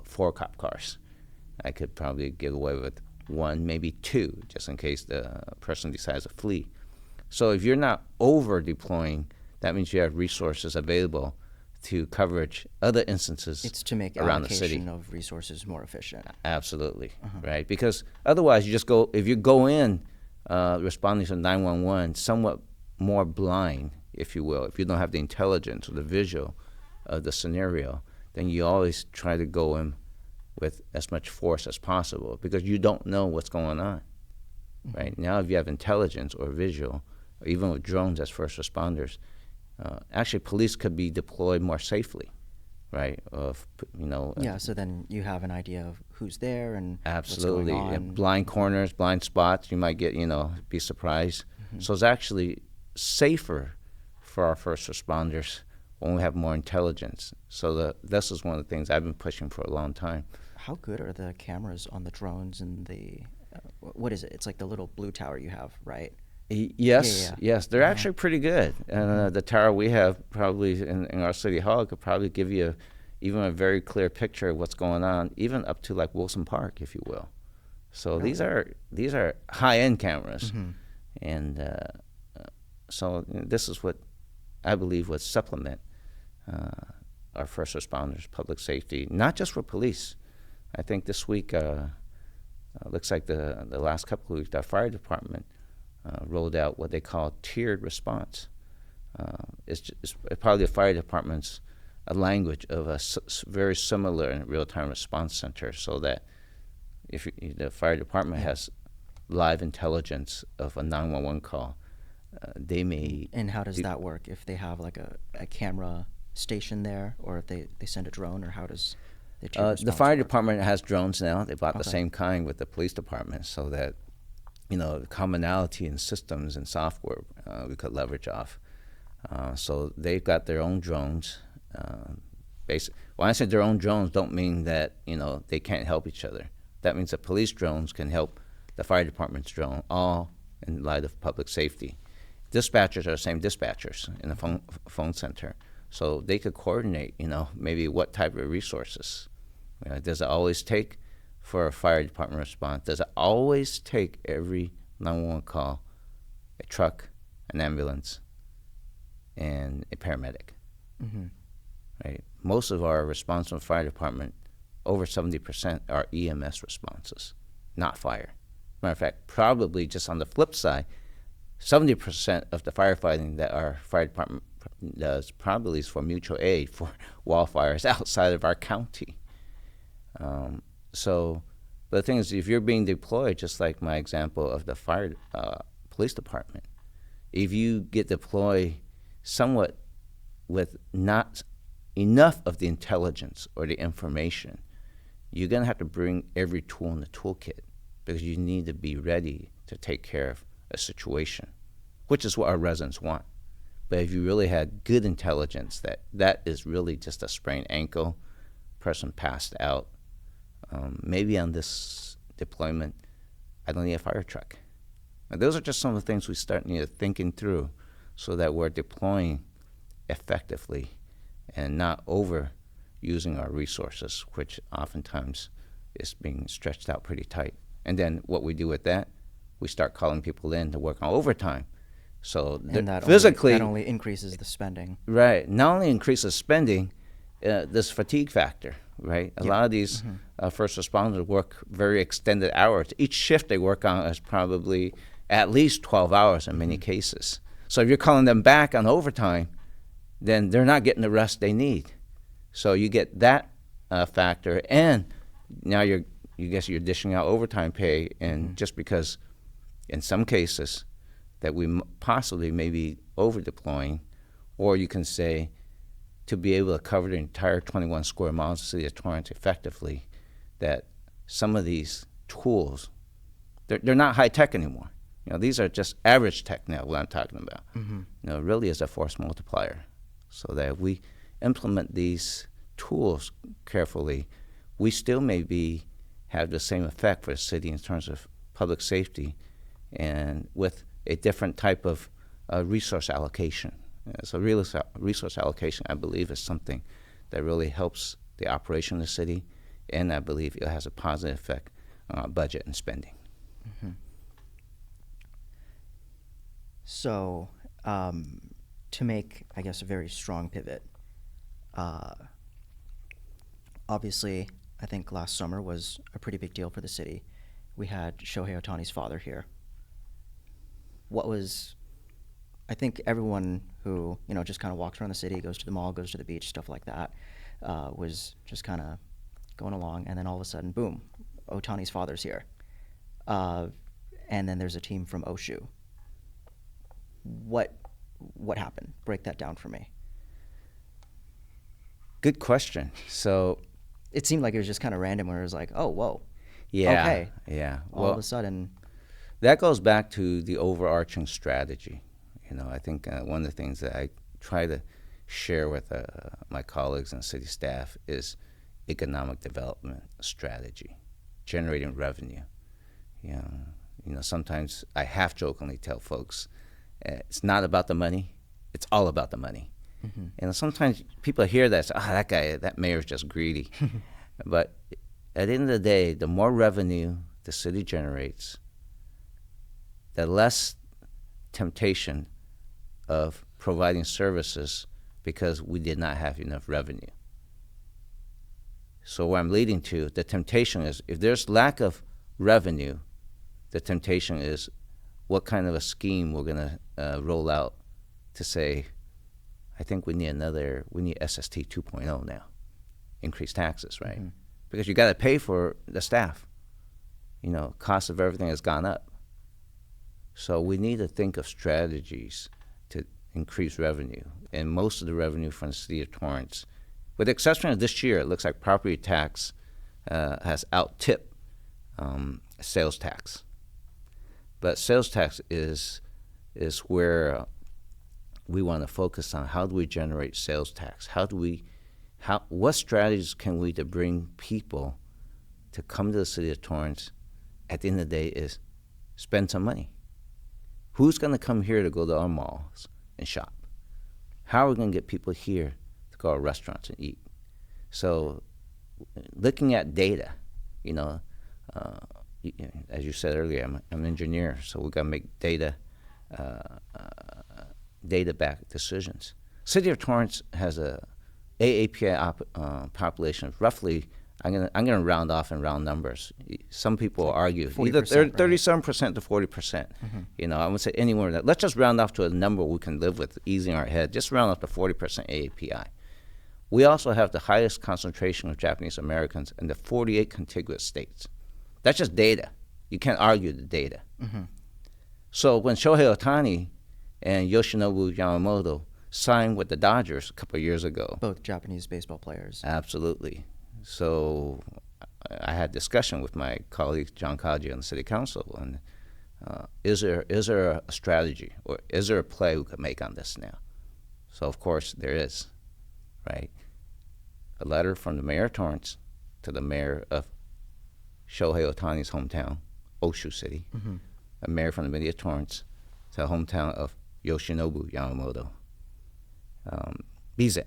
B: 4 cop cars. I could probably get away with 1, maybe 2, just in case the person decides to flee. So if you're not over deploying, that means you have resources available to coverage other instances
A: It's to make
B: around the city.
A: allocation of resources more efficient.
B: Absolutely, right? Because otherwise, you just go, if you go in responding to 911 somewhat more blind, if you will, if you don't have the intelligence or the visual of the scenario, then you always try to go in with as much force as possible because you don't know what's going on, right? Now, if you have intelligence or visual, or even with drones as first responders, actually police could be deployed more safely, right?
A: Yeah, so then you have an idea of who's there and
B: Absolutely.
A: what's going on.
B: Blind corners, blind spots, you might get, be surprised. So it's actually safer for our first responders when we have more intelligence. So this is one of the things I've been pushing for a long time.
A: How good are the cameras on the drones and the, what is it? It's like the little blue tower you have, right?
B: Yes,
A: Yeah.
B: yes, they're actually pretty good. And the tower we have probably in our city hall could probably give you even a very clear picture of what's going on, even up to like Wilson Park, if you will. So these are high-end cameras, and so this is what I believe would supplement our first responders, public safety, not just for police. I think this week looks like the last couple of weeks, our fire department rolled out what they call tiered response. It's probably the fire department's a language of a very similar real-time response center, so that if the fire department has live intelligence of a 911 call, they may...
A: And how does that work? If they have like a camera station there, or if they send a drone, or how does the tiered
B: the
A: response
B: fire
A: work?
B: department has drones now. They bought the
A: Okay.
B: same kind with the police department, so that commonality in systems and software we could leverage off. So they've got their own drones. When I say their own drones, don't mean that they can't help each other. That means the police drones can help the fire department's drone, all in light of public safety. Dispatchers are the same dispatchers in the phone center, so they could coordinate. Maybe what type of resources. Does it always take for a fire department response? Does it always take every 911 call a truck, an ambulance, and a paramedic? Right. Most of our response from the fire department, over 70% are EMS responses, not fire. Matter of fact, probably just on the flip side, 70% of the firefighting that our fire department does probably is for mutual aid for wildfires outside of our county. But the thing is, if you're being deployed, just like my example of the fire police department, if you get deployed somewhat with not enough of the intelligence or the information, you're going to have to bring every tool in the toolkit, because you need to be ready to take care of a situation, which is what our residents want. But if you really had good intelligence that is really just a sprained ankle, person passed out, maybe on this deployment, I don't need a fire truck. Now, those are just some of the things we start thinking through, so that we're deploying effectively and not overusing our resources, which oftentimes is being stretched out pretty tight. And then what we do with that, we start calling people in to work on overtime. So
A: And that
B: physically,
A: only increases the spending.
B: right, not only increases spending, this fatigue factor, right? A lot of these first responders work very extended hours. Each shift they work on is probably at least 12 hours in many cases. So if you're calling them back on overtime, then they're not getting the rest they need. So you get that factor, and now you're dishing out overtime pay, and just because in some cases that we possibly may be over deploying, or you can say to be able to cover the entire 21 square miles of the city of Torrance effectively, that some of these tools, they're not high tech anymore. These are just average tech now, what I'm talking about. Really is a force multiplier. So that implement these tools carefully, we still maybe have the same effect for the city in terms of public safety and with a different type of resource allocation. So resource allocation, I believe, is something that really helps the operation of the city, and I believe it has a positive effect on our budget and spending.
A: Mm-hmm. So, to make, I guess, a very strong pivot, obviously, I think last summer was a pretty big deal for the city. We had Shohei Ohtani's father here. What was, I think everyone who, just kind of walks around the city, goes to the mall, goes to the beach, stuff like that, was just kind of going along, and then all of a sudden, boom, Ohtani's father's here. And then there's a team from Oshu. What happened? Break that down for me.
B: Good question. So
A: it seemed like it was just kind of random where it was like, oh, whoa.
B: Yeah.
A: Okay.
B: Yeah.
A: All of a sudden.
B: That goes back to the overarching strategy. I think one of the things that I try to share with my colleagues and city staff is economic development strategy, generating revenue. Sometimes I half-jokingly tell folks, it's not about the money, it's all about the money. Mm-hmm. And sometimes people hear that, say, that mayor's just greedy. But at the end of the day, the more revenue the city generates, the less temptation of providing services because we did not have enough revenue. So what I'm leading to, the temptation is, if there's lack of revenue, the temptation is what kind of a scheme we're going to roll out to say, I think we need SST 2.0 now, increase taxes, right? Mm-hmm. Because you got to pay for the staff. Cost of everything has gone up. So we need to think of strategies to increase revenue. And most of the revenue from the city of Torrance, with the exception of this year, it looks like property tax has out-tipped sales tax. But sales tax is where we want to focus on. How do we generate sales tax? What strategies can we to bring people to come to the city of Torrance? At the end of the day, is spend some money. Who's going to come here to go to our malls and shop? How are we going to get people here to go to restaurants and eat? So, looking at data, as you said earlier, I'm an engineer, so we've got to make data-backed decisions. City of Torrance has a AAPI population of roughly, I'm gonna round off in round numbers. Some people argue either 37% to 40%. Mm-hmm. I would say anywhere that. Let's just round off to a number we can live with easy in our head. Just round off to 40% AAPI. We also have the highest concentration of Japanese Americans in the 48 contiguous states. That's just data. You can't argue the data. Mm-hmm. So when Shohei Ohtani and Yoshinobu Yamamoto signed with the Dodgers a couple of years ago.
A: Both Japanese baseball players.
B: Absolutely. So I had discussion with my colleague John Kaji on the city council, and is there a strategy or is there a play we could make on this now? So of course there is, right? A letter from the mayor of Torrance to the mayor of Shohei Ohtani's hometown, Oshu City, mm-hmm. a mayor from the city of Torrance to the hometown of Yoshinobu Yamamoto, Bizen,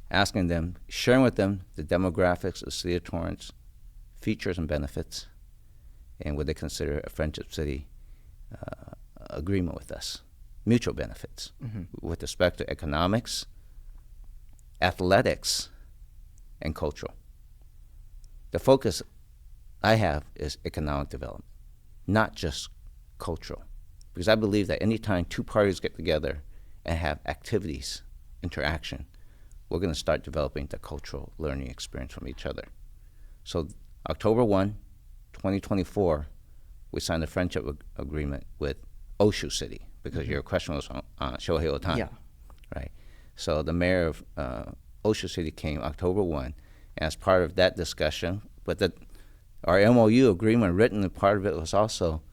B: asking them, sharing with them the demographics of the city of Torrance, features and benefits, and would they consider a friendship city agreement with us, mutual benefits, mm-hmm. with respect to economics, athletics, and cultural. The focus I have is economic development, not just cultural, because I believe that anytime two parties get together and have activities, interaction, we're going to start developing the cultural learning experience from each other. So October 1, 2024, we signed a friendship agreement with Oshu City, because mm-hmm. your question was on Shohei Ohtani,
A: yeah.
B: right? So the mayor of Oshu City came October 1, and as part of that discussion, but our MOU agreement written, and part of it was also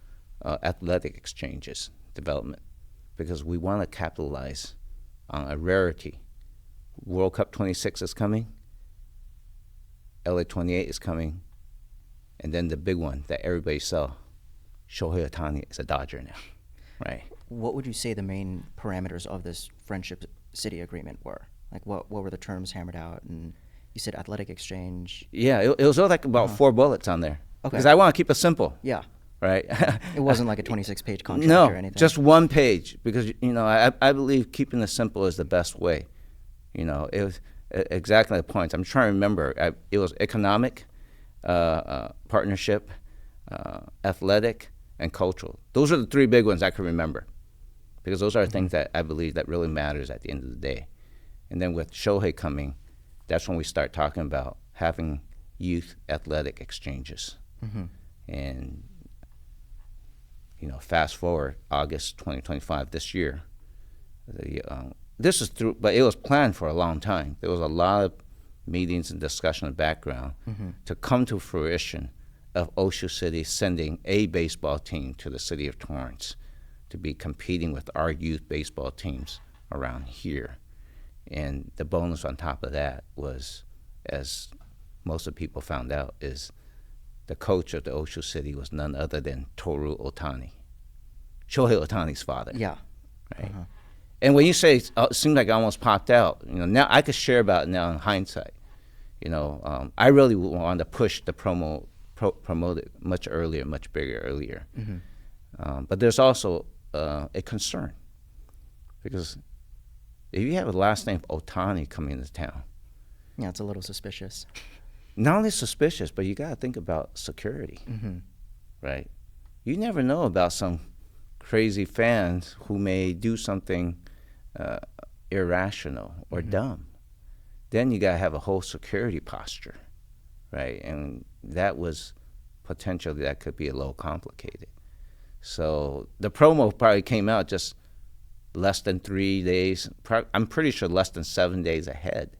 B: athletic exchanges development, because we want to capitalize on a rarity World Cup 26 is coming. LA 28 is coming. And then the big one that everybody saw, Shohei Ohtani is a Dodger now, right?
A: What would you say the main parameters of this Friendship City agreement were? Like, what were the terms hammered out? And you said athletic exchange.
B: Yeah, it was all like about 4 bullets on there.
A: Okay.
B: Because I want to keep it simple,
A: Yeah.
B: right?
A: It wasn't like a 26-page contract
B: No,
A: or anything.
B: just 1 page. Because, I believe keeping it simple is the best way. It was exactly the points. I'm trying to remember. It was economic, partnership, athletic, and cultural. Those are the 3 big ones I can remember. Because those are things that I believe that really matters at the end of the day. And then with Shohei coming, that's when we start talking about having youth athletic exchanges. And, fast forward August 2025 this year. This is through, but it was planned for a long time. There was a lot of meetings and discussion in the background to come to fruition of Oshu City sending a baseball team to the city of Torrance to be competing with our youth baseball teams around here. And the bonus on top of that was, as most of the people found out, is the coach of the Oshu City was none other than Toru Ohtani, Shohei Ohtani's father.
A: Yeah.
B: Right. And when you say it seemed like it almost popped out, now I could share about it now in hindsight. I really wanted to push the promote it much earlier, much bigger earlier. But there's also a concern, because if you have a last name Ohtani coming into town,
A: Yeah, it's a little suspicious.
B: not only suspicious, but you got to think about security, right? You never know about some crazy fans who may do something irrational or dumb. Then you got to have a whole security posture, right? And that was potentially, that could be a little complicated. So the promo probably came out just less than 3 days. I'm pretty sure less than 7 days ahead.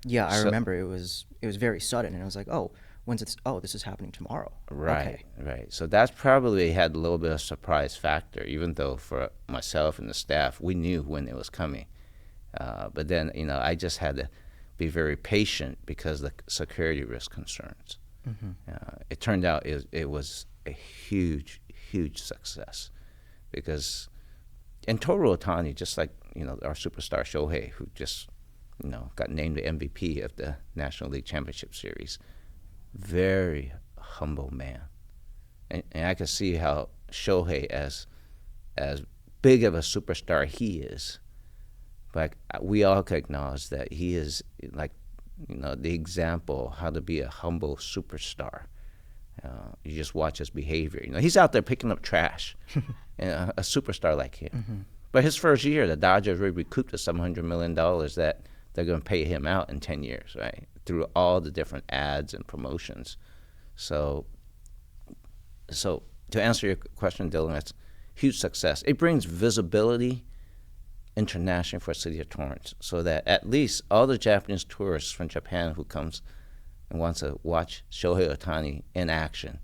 A: Yeah, I
B: So-
A: remember it was very sudden, and I was like, oh, when's it? Oh, this is happening tomorrow.
B: Right,
A: Okay.
B: right. So that's probably had a little bit of surprise factor, even though for myself and the staff, we knew when it was coming. But then, I just had to be very patient because of the security risk concerns. It turned out it was a huge, huge success because, and Toru Ohtani, just like, our superstar Shohei, who just, got named the MVP of the National League Championship Series, very humble man. And I can see how Shohei, as big of a superstar he is, but we all can acknowledge that he is like, the example how to be a humble superstar. You just watch his behavior. He's out there picking up trash, and a superstar like him. But his first year, the Dodgers recouped the $700 million that they're going to pay him out in 10 years, right? Through all the different ads and promotions. So to answer your question, Dylan, that's huge success. It brings visibility internationally for the city of Torrance, so that at least all the Japanese tourists from Japan who comes and wants to watch Shohei Ohtani in action,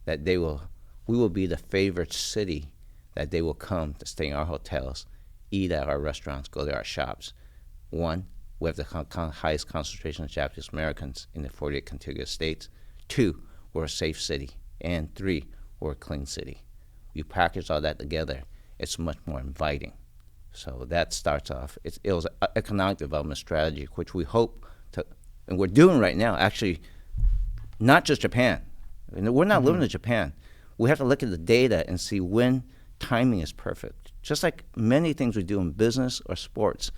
B: that we will be the favorite city that they will come to stay in our hotels, eat at our restaurants, go to our shops. 1, we have the highest concentration of Japanese Americans in the 48 contiguous states. 2, we're a safe city. And 3, we're a clean city. You package all that together, it's much more inviting. So that starts off. It was an economic development strategy, which we hope to, and we're doing right now, actually, not just Japan. We're not limited to Japan. We have to look at the data and see when timing is perfect. Just like many things we do in business or sports,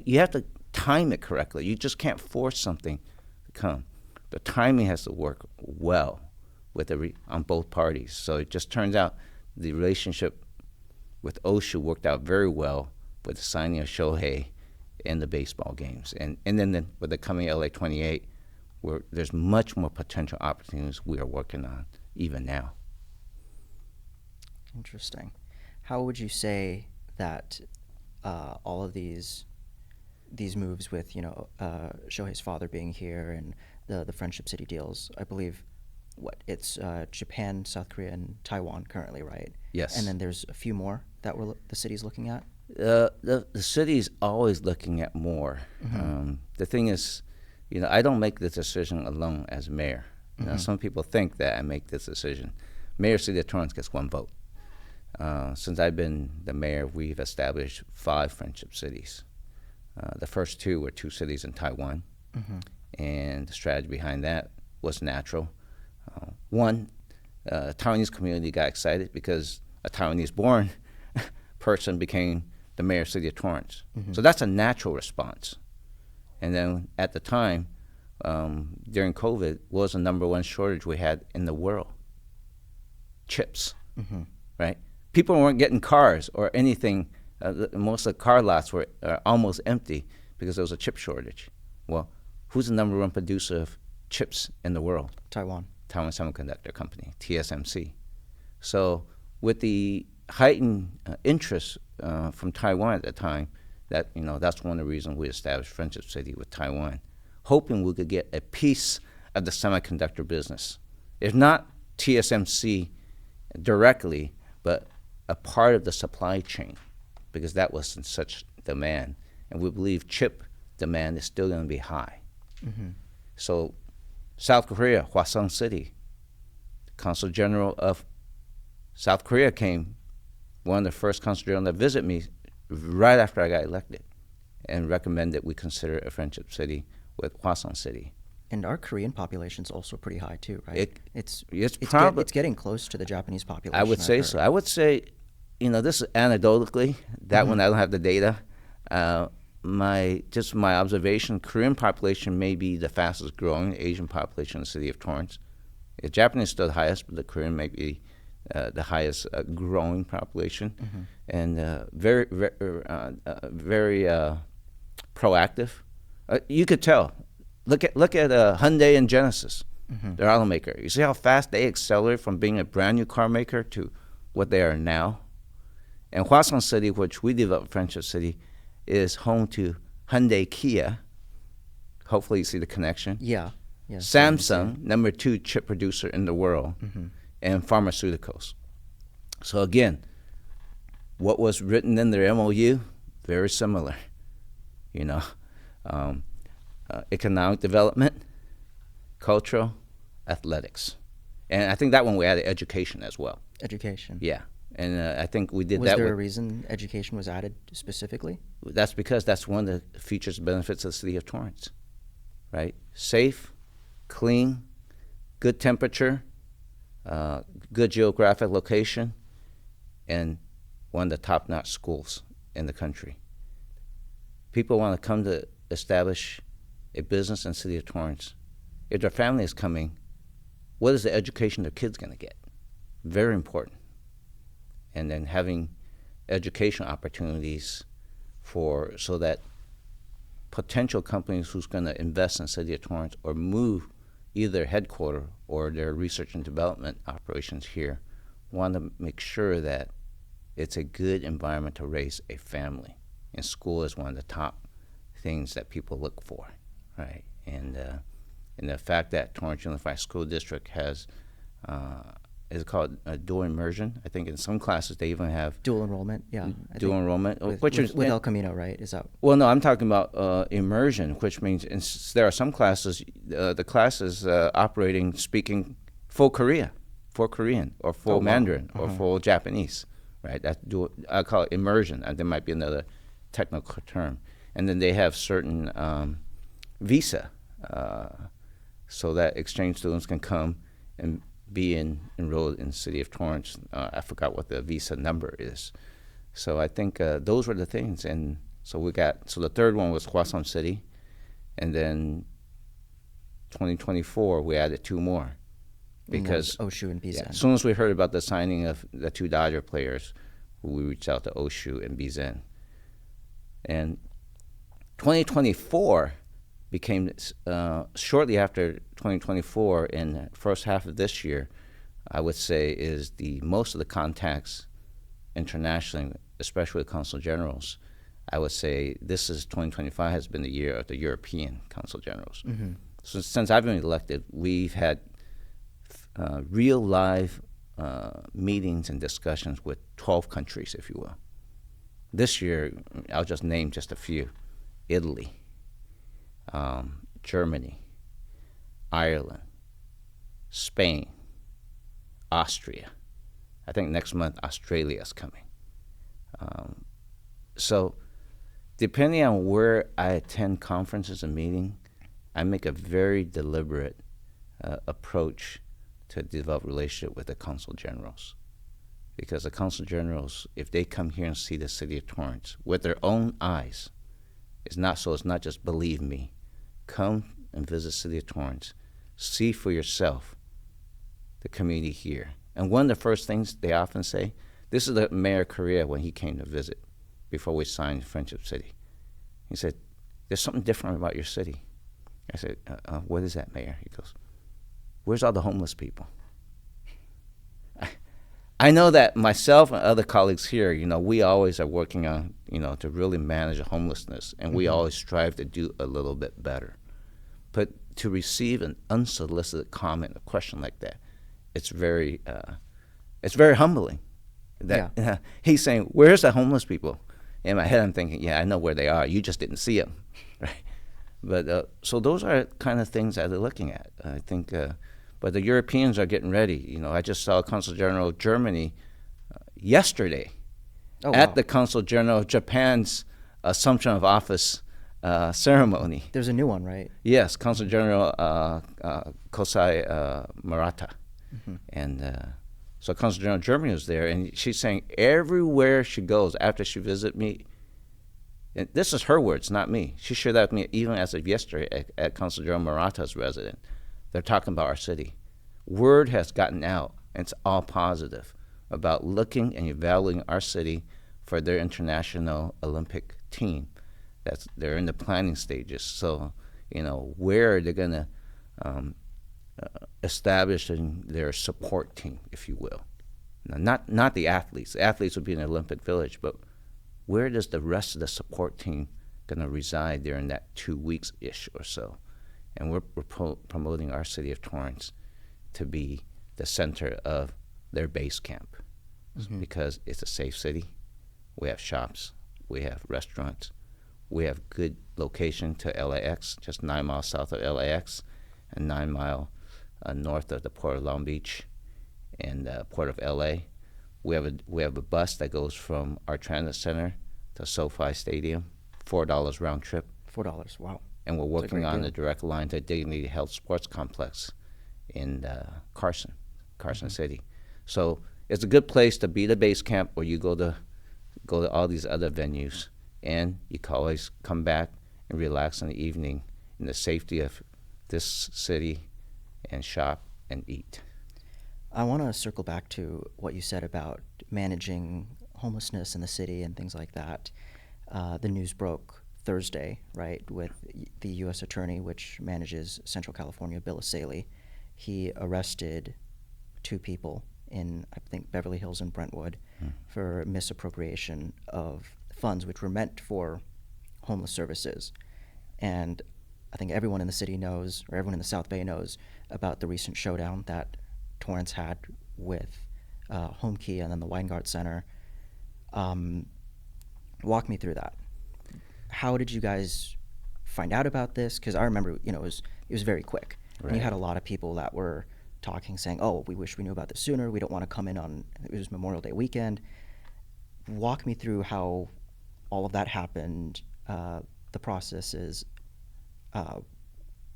B: you have to time it correctly. You just can't force something to come. The timing has to work well with on both parties. So it just turns out the relationship with Oshu worked out very well with the signing of Shohei and the baseball games. And then with the coming LA 28, there's much more potential opportunities we are working on even now.
A: Interesting. How would you say that all of these moves with Shohei's father being here and the Friendship City deals, I believe, it's Japan, South Korea, and Taiwan currently, right?
B: Yes.
A: And then there's a few more that the city's looking at?
B: The city is always looking at more. The thing is, I don't make this decision alone as mayor. Some people think that I make this decision. Mayor City of Torrance gets one vote. Since I've been the mayor, we've established 5 friendship cities. The first 2 were 2 cities in Taiwan, and the strategy behind that was natural. One, Taiwanese community got excited because a Taiwanese-born person became the mayor of City of Torrance. So that's a natural response. And then at the time, during COVID, what was the number 1 shortage we had in the world? Chips, right? People weren't getting cars or anything. Most of the car lots were almost empty because there was a chip shortage. Well, who's the number 1 producer of chips in the world?
A: Taiwan
B: Semiconductor Company, TSMC. So with the heightened interest from Taiwan at the time, that's one of the reasons we established Friendship City with Taiwan, hoping we could get a piece of the semiconductor business. If not TSMC directly, but a part of the supply chain, because that was in such demand. And we believe chip demand is still going to be high. So South Korea, Hwaseong City, the Consul General of South Korea came, one of the first Consul General to visit me right after I got elected, and recommended we consider a friendship city with Hwaseong City.
A: And our Korean population is also pretty high too, right? It's getting close to the Japanese population.
B: I would say so. I would say, this is anecdotally. That one I don't have the data. My observation: Korean population may be the fastest growing Asian population in the city of Torrance. The Japanese is still the highest, but the Korean may be the highest growing population, and very proactive. You could tell. Look at Hyundai and Genesis, their automaker. You see how fast they accelerate from being a brand new car maker to what they are now. And Hwaseong City, which we developed Friendship City, is home to Hyundai Kia. Hopefully you see the connection.
A: Yeah.
B: Samsung, number 2 chip producer in the world, and pharmaceuticals. So again, what was written in their MOU, very similar. Economic development, cultural, athletics. And I think that one we added education as well.
A: Education.
B: Yeah. And I think we did
A: Was
B: that.
A: there a reason education was added specifically?
B: That's because that's one of the features and benefits of the city of Torrance, right? Safe, clean, good temperature, good geographic location, and one of the top-notch schools in the country. People want to come to establish a business in the city of Torrance. If their family is coming, what is the education their kid's going to get? Very important. And then having education opportunities so that potential companies who's going to invest in the city of Torrance or move either their headquarters or their research and development operations here want to make sure that it's a good environment to raise a family. And school is one of the top things that people look for, right? And the fact that Torrance Unified School District has is called dual immersion. I think in some classes they even have
A: dual enrollment. Yeah,
B: dual enrollment,
A: with El Camino, right? Is that?
B: Well, no, I'm talking about immersion, which means there are some classes. The classes operating speaking full Korean, or full Mandarin, or full Japanese, right? That's dual. I call it immersion, and there might be another technical term. And then they have certain visa, so that exchange students can come and be enrolled in the city of Torrance. I forgot what the visa number is. So I think those were the things. And so the third one was Hwaseong City. And then 2024, we added 2 more. Because
A: Oshu and Bizen.
B: As soon as we heard about the signing of the 2 Dodger players, we reached out to Oshu and Bizen. And 2024 became, shortly after 2024, in the first half of this year, I would say is most of the contacts internationally, especially with consul generals. I would say 2025 has been the year of the European consul generals. So since I've been elected, we've had real live meetings and discussions with 12 countries, if you will. This year, I'll just name just a few: Italy, Germany, Ireland, Spain, Austria. I think next month Australia's coming. So depending on where I attend conferences and meetings, I make a very deliberate approach to develop relationship with the consul generals. Because the consul generals, if they come here and see the city of Torrance with their own eyes, it's not just believe me. Come and visit city of Torrance. See for yourself the community here. And one of the first things they often say, this is the Mayor of Korea when he came to visit before we signed Friendship City. He said, there's something different about your city. I said, what is that, Mayor? He goes, where's all the homeless people? I know that myself and other colleagues here, we always are working on, to really manage homelessness, and we always strive to do a little bit better. But to receive an unsolicited comment, a question like that, it's very humbling. That he's saying, "Where's the homeless people?" In my head, I'm thinking, "Yeah, I know where they are. You just didn't see them, right?" But so those are kind of things that they're looking at. I think. But the Europeans are getting ready. I just saw Consul General of Germany yesterday at the Consul General of Japan's Assumption of Office ceremony.
A: There's a new one, right?
B: Yes, Consul General Kosai Murata. And so Consul General of Germany was there, and she's saying everywhere she goes after she visits me, and this is her words, not me. She shared that with me even as of yesterday at Consul General Murata's residence. They're talking about our city. Word has gotten out, and it's all positive, about looking and evaluating our city for their international Olympic team. They're in the planning stages. So, where they're going to establish their support team, if you will. Now, not the athletes. The athletes would be in the Olympic Village, but where does the rest of the support team going to reside during that 2 weeks-ish or so? And we're promoting our city of Torrance to be the center of their base camp because it's a safe city. We have shops. We have restaurants. We have good location to LAX, just 9 miles south of LAX and 9 miles north of the Port of Long Beach and Port of LA. We have a bus that goes from our transit center to SoFi Stadium, $4 round trip.
A: $4, wow.
B: And we're working on the direct line to Dignity Health Sports Complex in Carson City. So it's a good place to be the base camp where you go to all these other venues, and you can always come back and relax in the evening in the safety of this city and shop and eat.
A: I want to circle back to what you said about managing homelessness in the city and things like that. The news broke Thursday, right, with the U.S. Attorney, which manages Central California, Bill Asaley. He arrested 2 people in, I think, Beverly Hills and Brentwood for misappropriation of funds which were meant for homeless services. And I think everyone in the city knows, or everyone in the South Bay knows, about the recent showdown that Torrance had with Homekey and then the Weingart Center. Walk me through that. How did you guys find out about this? Because I remember, it was very quick. Right. And you had a lot of people that were talking, saying, "Oh, we wish we knew about this sooner. We don't want to come in on," it was Memorial Day weekend. Walk me through how all of that happened. The process is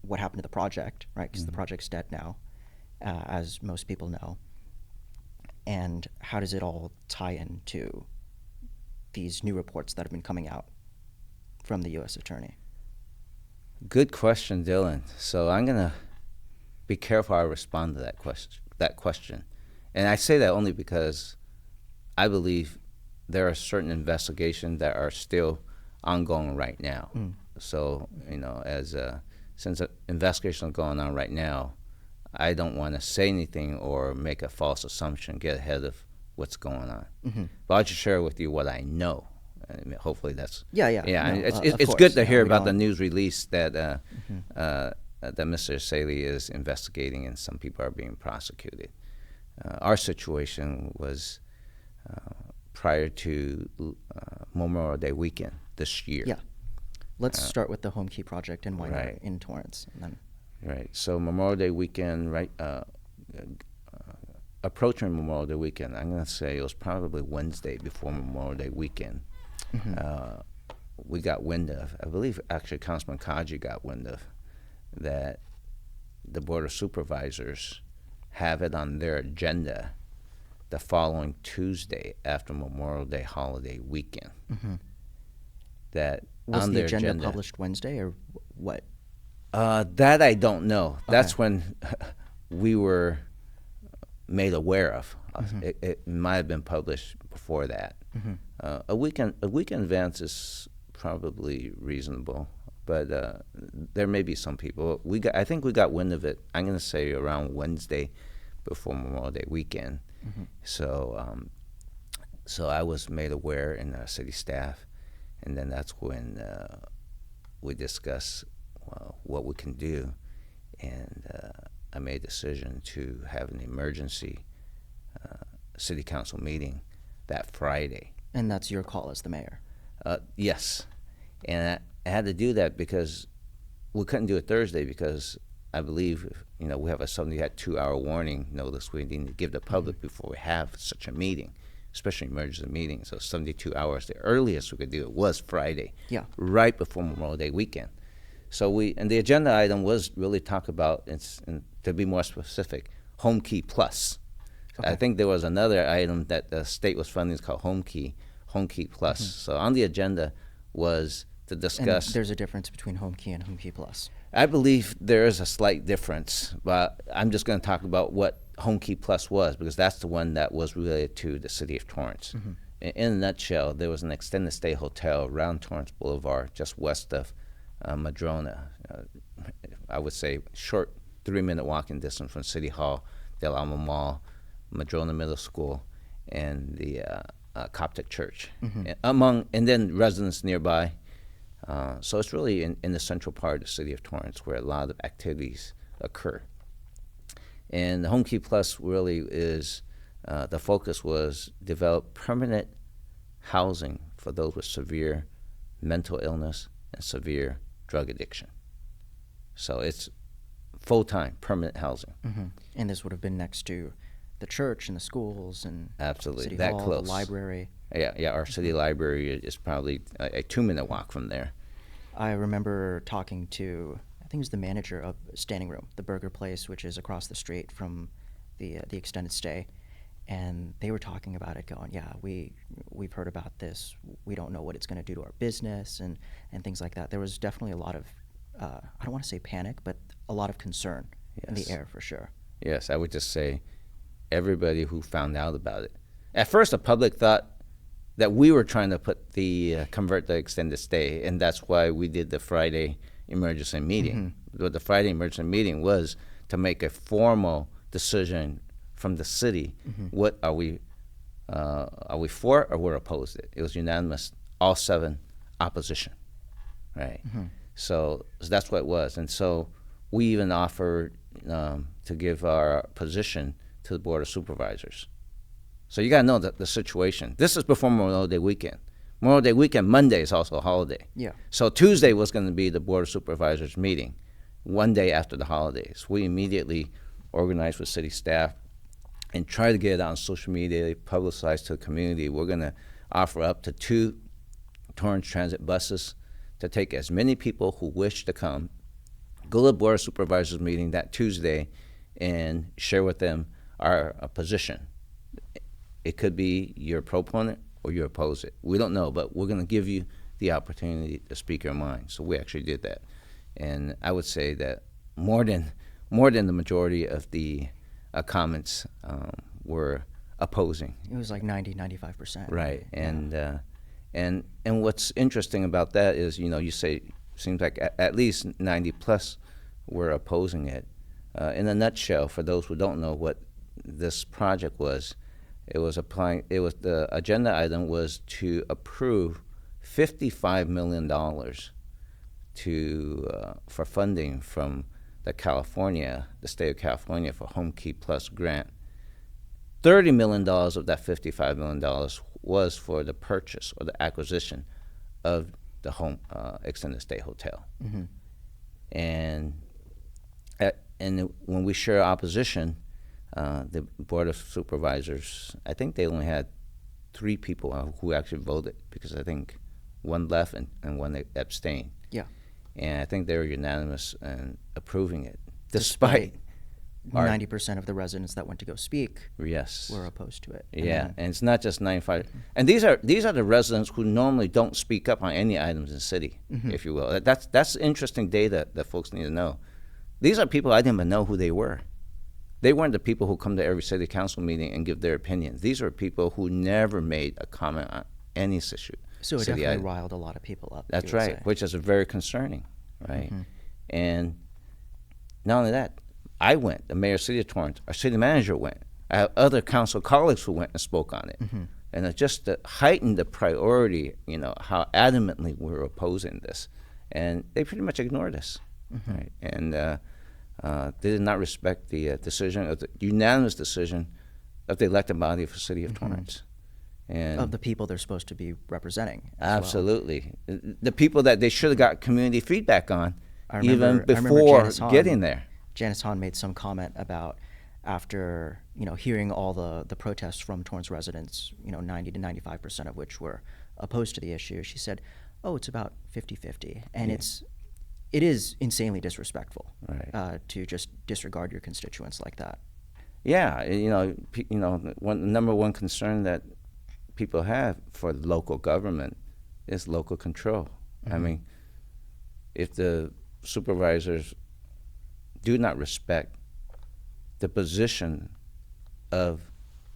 A: what happened to the project, right? Because the project's dead now, as most people know. And how does it all tie into these new reports that have been coming out from the U.S. Attorney?
B: Good question, Dylan. So I'm going to be careful how I respond to that question. And I say that only because I believe there are certain investigations that are still ongoing right now. So, since investigations are going on right now, I don't want to say anything or make a false assumption, get ahead of what's going on. But I'll just share with you what I know. I mean, hopefully that's it's good to hear about the news release that that Mr. Saley is investigating and some people are being prosecuted. Our situation was prior to Memorial Day weekend this year.
A: Yeah. Let's start with the Homekey project in
B: Right.
A: in Torrance, and then
B: Right. So Memorial Day weekend, right? Approaching Memorial Day weekend, I'm going to say it was probably Wednesday before Memorial Day weekend. We got wind of, I believe actually Councilman Kaji got wind of, that the Board of Supervisors have it on their agenda the following Tuesday after Memorial Day holiday weekend. That
A: was
B: on
A: the
B: their
A: agenda published Wednesday or what?
B: That I don't know. That's
A: Okay.
B: when we were made aware of. It might have been published before that. A weekend advance is probably reasonable, but there may be some people. I think we got wind of it. I'm going to say around Wednesday before Memorial Day weekend. So I was made aware in city staff, and then that's when we discussed what we can do, and I made a decision to have an emergency city council meeting that Friday.
A: And that's your call as the mayor.
B: Yes, and I had to do that because we couldn't do it Thursday because I believe we have a 72-hour warning notice we need to give the public before we have such a meeting, especially emergency meeting. So 72 hours. The earliest we could do it was Friday, right before Memorial Day weekend. So and the agenda item was really talk about, and to be more specific, Homekey Plus.
A: Okay.
B: I think there was another item that the state was funding, it's called Homekey Plus. So on the agenda was to discuss.
A: And there's a difference between Homekey and Homekey Plus.
B: I believe there is a slight difference, but I'm just going to talk about what Homekey Plus was because that's the one that was related to the city of Torrance. In a nutshell, there was an extended stay hotel around Torrance Boulevard, just west of Madrona. I would say short 3-minute walking distance from City Hall, Del Alma Mall, Madrona Middle School, and the Coptic Church, and then residents nearby. So it's really in the central part of the city of Torrance where a lot of activities occur. And the Homekey Plus really is, the focus was develop permanent housing for those with severe mental illness and severe drug addiction. So it's full-time permanent housing.
A: And this would have been next to the church and the schools and
B: Absolutely,
A: City
B: that
A: Hall,
B: close.
A: the library.
B: Yeah, our city library is probably a 2-minute walk from there.
A: I remember talking to, I think it was the manager of Standing Room, the burger place, which is across the street from the extended stay, and they were talking about it, going, "Yeah, we've heard about this. We don't know what it's going to do to our business and things like that." There was definitely a lot of, I don't want to say panic, but a lot of concern in the
B: Yes.
A: air for sure.
B: Yes, I would just say everybody who found out about it. At first, the public thought that we were trying to convert the extended stay, and that's why we did the Friday emergency meeting. But the Friday emergency meeting was to make a formal decision from the city. What are we for or we're opposed to it? It was unanimous, all 7 opposition, right? So that's what it was. And so we even offered to give our position to the Board of Supervisors. So you got to know the situation. This is before Memorial Day weekend. Memorial Day weekend, Monday is also a holiday.
A: Yeah.
B: So Tuesday was going to be the Board of Supervisors meeting, one day after the holidays. We immediately organized with city staff and tried to get it out on social media, publicized to the community. We're going to offer up to 2 Torrance Transit buses to take as many people who wish to come, go to the Board of Supervisors meeting that Tuesday, and share with them our position. It could be you're a proponent or you oppose it. We don't know, but we're going to give you the opportunity to speak your mind. So we actually did that. And I would say that more than the majority of the comments were opposing.
A: It was like 95%.
B: Right.
A: Yeah.
B: And what's interesting about that is, you say seems like at least 90 plus were opposing it. In a nutshell, for those who don't know what this project was, the agenda item was to approve $55 million for funding from the state of California for Homekey Plus grant. $30 million of that $55 million was for the purchase or the acquisition of the home extended stay hotel.
A: Mm-hmm.
B: And when we share opposition, the Board of Supervisors, I think they only had 3 people who actually voted, because I think one left and one abstained.
A: Yeah.
B: And I think they were unanimous in approving it, despite
A: 90% of the residents that went to go speak
B: yes
A: were opposed to it.
B: Yeah, and it's not just 95. And these are the residents who normally don't speak up on any items in the city, if you will. That's interesting data that folks need to know. These are people I didn't even know who they were. They weren't the people who come to every city council meeting and give their opinions. These are people who never made a comment on any issue.
A: So it definitely riled a lot of people up.
B: That's right, which is very concerning, right? And not only that, I went, the mayor of the city of Torrance, our city manager went. I have other council colleagues who went and spoke on it. And it just heightened the priority, how adamantly we were opposing this. And they pretty much ignored us, right? And they did not respect the decision, of the unanimous decision of the elected body of the city of Torrance. And
A: of the people they're supposed to be representing.
B: Absolutely. Well. The people that they should have got community feedback on even
A: I remember
B: before getting there.
A: Janice Hahn made some comment about, after hearing all the protests from Torrance residents, 90 to 95% of which were opposed to the issue, she said, "Oh, it's about 50-50," and it is insanely disrespectful,
B: right,
A: to just disregard your constituents like that.
B: Yeah, number one concern that people have for local government is local control. I mean, if the supervisors do not respect the position of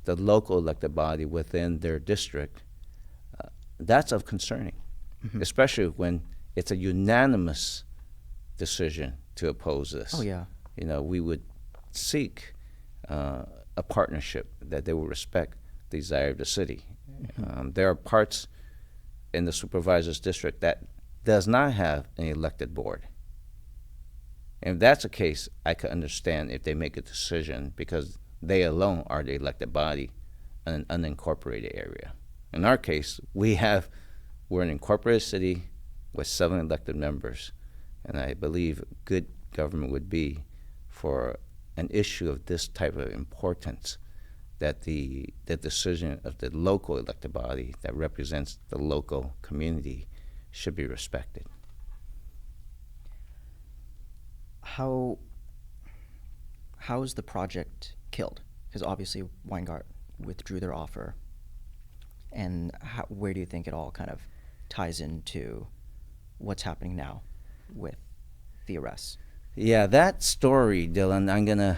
B: the local elected body within their district, that's of concerning, especially when it's a unanimous decision to oppose this.
A: Oh, yeah.
B: We would seek a partnership that they will respect the desire of the city. There are parts in the supervisor's district that does not have an elected board. And if that's the case, I could understand if they make a decision because they alone are the elected body in an unincorporated area. In our case, we're an incorporated city with 7 elected members, and I believe good government would be for an issue of this type of importance, that the decision of the local elected body that represents the local community should be respected.
A: How is the project killed? Because obviously Weingart withdrew their offer. And where do you think it all kind of ties into what's happening now with the arrests?
B: Yeah, that story, Dylan, I'm going to,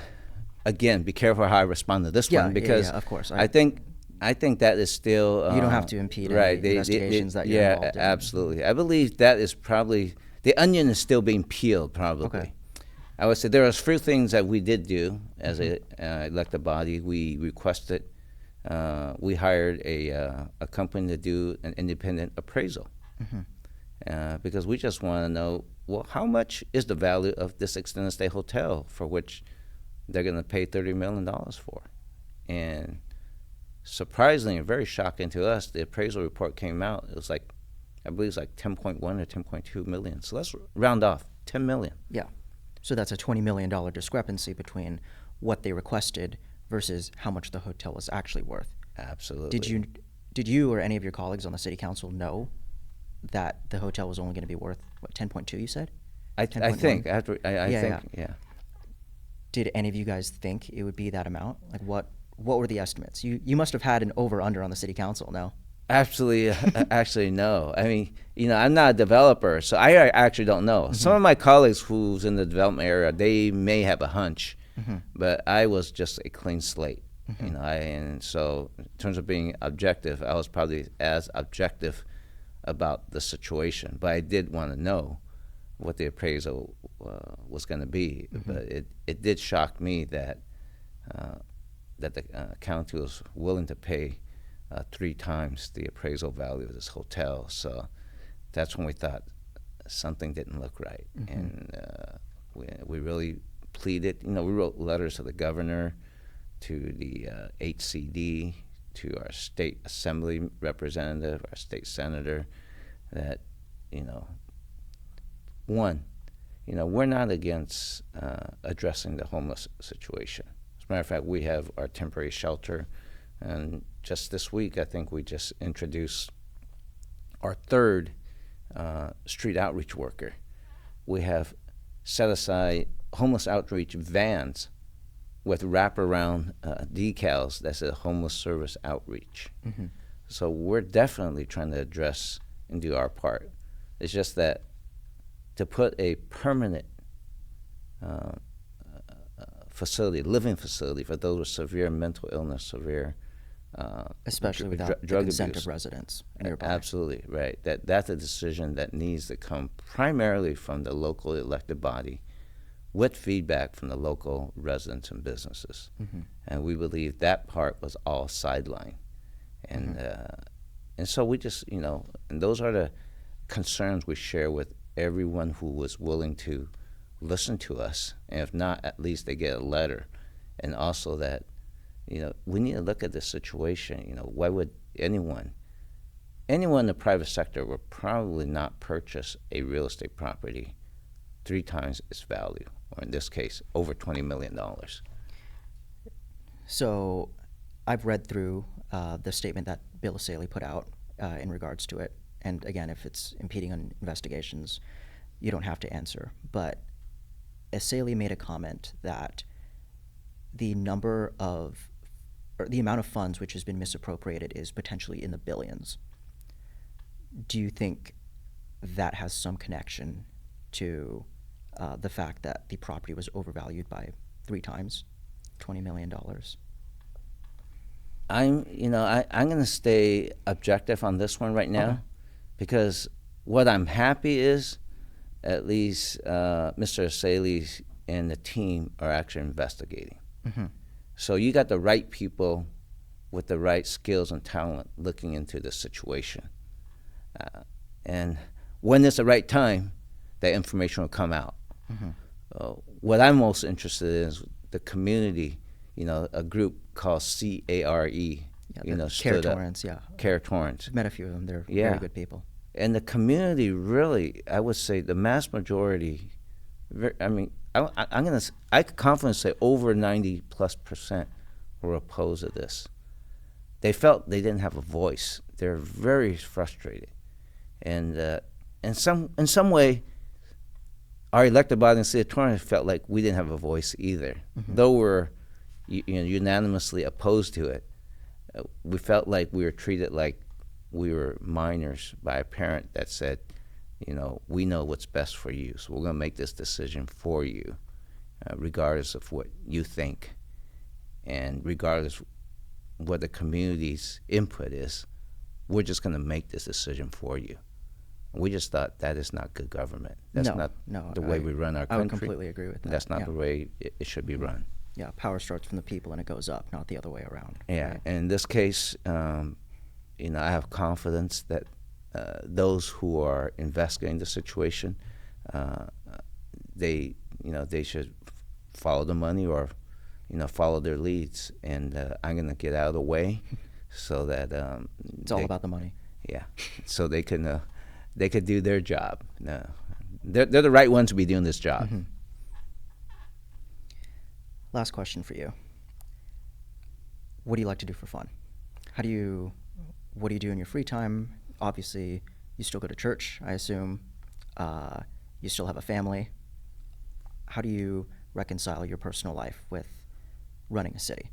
B: again, be careful how I respond to this one, because
A: of course.
B: I think that is still...
A: you don't have to impede
B: right,
A: any investigations that you're involved in.
B: Yeah, absolutely. I believe that is probably... The onion is still being peeled, probably.
A: Okay.
B: I would say there are a few things that we did do as a elected body. We requested, we hired a company to do an independent appraisal, because we just want to know, well, how much is the value of this extended stay hotel for which they're going to pay $30 million for? And surprisingly and very shocking to us, the appraisal report came out. It was like, I believe it's like 10.1 or 10.2 million. So let's round off, 10 million.
A: Yeah. So that's a $20 million discrepancy between what they requested versus how much the hotel was actually worth.
B: Absolutely.
A: Did you or any of your colleagues on the city council know that the hotel was only going to be worth, what, 10.2 you said?
B: I think. Yeah.
A: Did any of you guys think it would be that amount? Like what were the estimates? You must have had an over-under on the city council, no?
B: Absolutely, actually, no. I mean, I'm not a developer, so I actually don't know. Some of my colleagues who's in the development area, they may have a hunch, but I was just a clean slate, and so in terms of being objective, I was probably as objective about the situation, but I did want to know what the appraisal was going to be. But it did shock me that the county was willing to pay 3 times the appraisal value of this hotel. So that's when we thought something didn't look right. And we really pleaded. We wrote letters to the governor, to the HCD, to our state assembly representative, our state senator, that, one, we're not against addressing the homeless situation. As a matter of fact, we have our temporary shelter, and just this week, I think we just introduced our third street outreach worker. We have set aside homeless outreach vans with wraparound decals that says homeless service outreach.
A: Mm-hmm.
B: So we're definitely trying to address and do our part. It's just that to put a permanent facility, living facility for those with severe mental illness, severe
A: Especially without the
B: drug
A: consent
B: abuse.
A: of residents nearby.
B: Absolutely, right. That's a decision that needs to come primarily from the local elected body with feedback from the local residents and businesses.
A: Mm-hmm.
B: And we believe that part was all sidelined. And and so we just, and those are the concerns we share with everyone who was willing to listen to us. And if not, at least they get a letter. And also that, we need to look at this situation. Why would anyone in the private sector would probably not purchase a real estate property 3 times its value, or in this case, over $20 million.
A: So I've read through the statement that Bill Saley put out in regards to it. And again, if it's impeding on investigations, you don't have to answer. But Saley made a comment that the amount of funds which has been misappropriated is potentially in the billions. Do you think that has some connection to the fact that the property was overvalued by 3 times $20 million?
B: I'm going to stay objective on this one right now,
A: Okay.
B: because what I'm happy is at least Mr. Saley and the team are actually investigating.
A: Mm-hmm.
B: So you got the right people with the right skills and talent looking into the situation. And when it's the right time, that information will come out.
A: Mm-hmm.
B: What I'm most interested in is the community, a group called CARE,
A: Care
B: stood up.
A: Torrance, yeah.
B: Care Torrance.
A: Met a few of them. They're
B: Yeah.
A: very good people.
B: And the community really, I would say the mass majority, I could confidently say over 90+% were opposed to this. They felt they didn't have a voice. They're very frustrated. And in some way, our elected body in the city of Torrance felt like we didn't have a voice either.
A: Mm-hmm.
B: Though we're unanimously opposed to it, we felt like we were treated like we were minors by a parent that said, we know what's best for you, so we're going to make this decision for you, regardless of what you think, and regardless of what the community's input is. We're just going to make this decision for you. We just thought that is not good government. That's not the way we run our country.
A: I would completely agree with that.
B: That's not the way it should be run.
A: Yeah, power starts from the people and it goes up, not the other way around.
B: Yeah,
A: Right?
B: and in this case, I have confidence that those who are investigating the situation, they should follow the money or, follow their leads. And I'm going to get out of the way so that
A: It's all about the money.
B: Yeah, so they could do their job. No, they're the right ones to be doing this job.
A: Mm-hmm. Last question for you. What do you like to do for fun? What do you do in your free time? Obviously, you still go to church, I assume. You still have a family. How do you reconcile your personal life with running a city?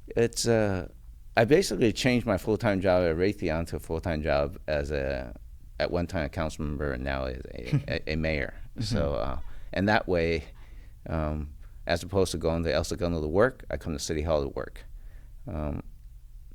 B: It's I basically changed my full-time job at Raytheon to a full-time job as at one time a council member and now as a mayor. Mm-hmm. So and that way, as opposed to going to El Segundo to work, I come to City Hall to work.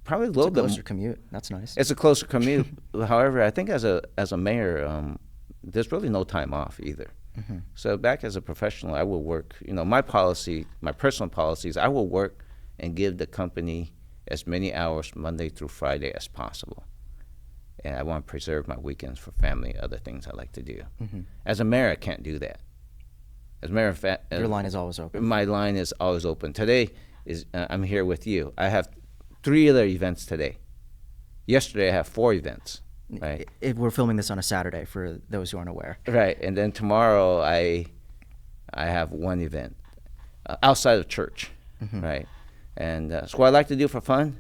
B: Probably a little bit
A: closer commute. That's nice.
B: It's a closer commute. However, I think as a mayor, there's really no time off either.
A: Mm-hmm.
B: So back as a professional, I will work. My policy, my personal policy is I will work and give the company as many hours Monday through Friday as possible. And I want to preserve my weekends for family and other things I like to do.
A: Mm-hmm.
B: As a mayor, I can't do that. As a mayor of fact,
A: your line is always open.
B: My line is always open. Today, is I'm here with you. I have 3 other events today. Yesterday I have 4 events, right?
A: We're filming this on a Saturday for those who aren't aware.
B: Right, and then tomorrow I have 1 event outside of church, right? And so what I like to do for fun,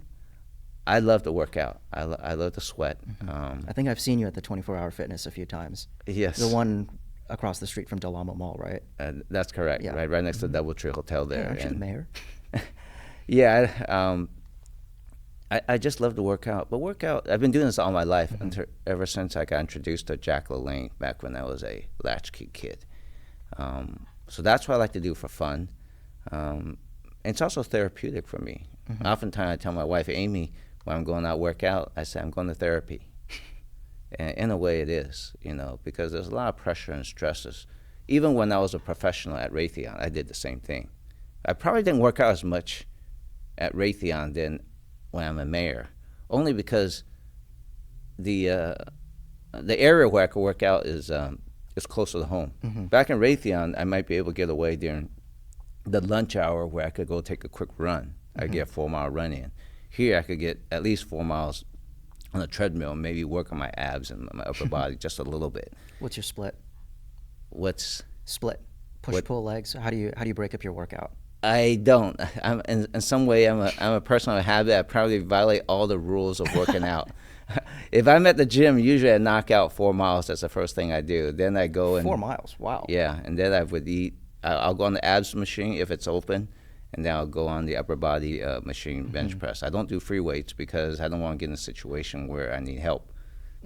B: I love to work out. I love to sweat.
A: I think I've seen you at the 24-hour fitness a few times.
B: Yes.
A: The one across the street from Del Amo Mall, right?
B: That's correct,
A: Yeah.
B: right next to the Doubletree Hotel there.
A: Yeah, aren't you the mayor?
B: Yeah, I just love to work out. But workout, I've been doing this all my life, ever since I got introduced to Jack LaLanne back when I was a latchkey kid. So that's what I like to do for fun. And it's also therapeutic for me. Oftentimes I tell my wife, Amy, when I'm going out work out, I say I'm going to therapy. And in a way it is, because there's a lot of pressure and stresses. Even when I was a professional at Raytheon, I did the same thing. I probably didn't work out as much at Raytheon than when I'm a mayor, only because the area where I could work out is closer to home. Back in Raytheon, I might be able to get away during the lunch hour where I could go take a quick run. I get a 4-mile run in. Here, I could get at least 4 miles on a treadmill, maybe work on my abs and my upper body just a little bit.
A: What's your split?
B: What's
A: Split. Push-pull legs. How do you break up your workout?
B: I don't. I'm in some way. I'm a person of habit. I probably violate all the rules of working out. If I'm at the gym, usually I knock out 4 miles. That's the first thing I do. Then I go and
A: 4 miles. Wow.
B: Yeah, and then I would eat. I'll go on the abs machine if it's open, and then I'll go on the upper body machine, bench press. I don't do free weights because I don't want to get in a situation where I need help,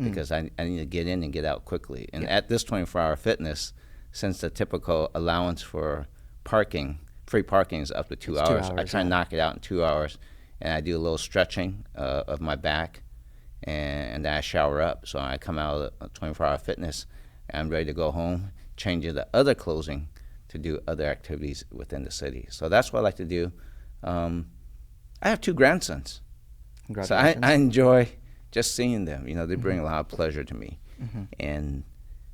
B: because I need to get in and get out quickly. And at this 24-hour fitness, since the typical allowance for parking, free parking is up to 2 hours, I try and knock it out in 2 hours, and I do a little stretching of my back, and then I shower up. So I come out of 24-hour fitness, and I'm ready to go home, change into other clothing to do other activities within the city. So that's what I like to do. I have 2 grandsons. So I enjoy just seeing them. They bring a lot of pleasure to me. And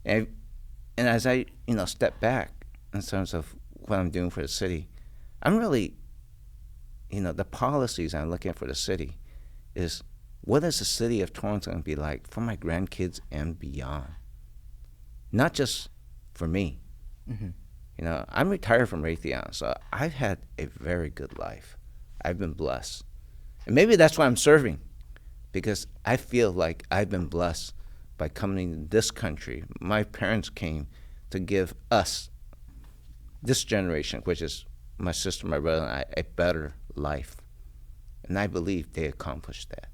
B: as I step back in terms of what I'm doing for the city, I'm really, the policies I'm looking at for the city is, what is the city of Torrance going to be like for my grandkids and beyond? Not just for me. I'm retired from Raytheon, so I've had a very good life. I've been blessed. And maybe that's why I'm serving, because I feel like I've been blessed by coming to this country. My parents came to give us, this generation, which is my sister, my brother, and I, a better life. And I believe they accomplished that.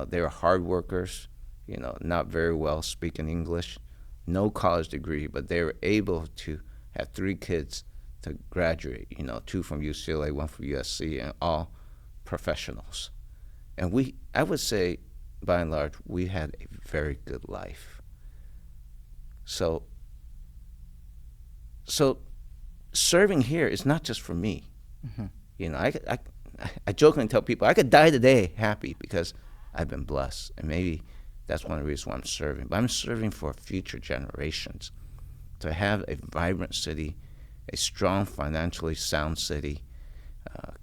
B: They were hard workers, not very well speaking English, no college degree, but they were able to have 3 kids to graduate, 2 from UCLA, 1 from USC, and all professionals. And I would say, by and large, we had a very good life. So serving here is not just for me. I jokingly tell people I could die today happy because I've been blessed, and maybe that's one of the reasons why I'm serving. But I'm serving for future generations, to have a vibrant city, a strong, financially sound city,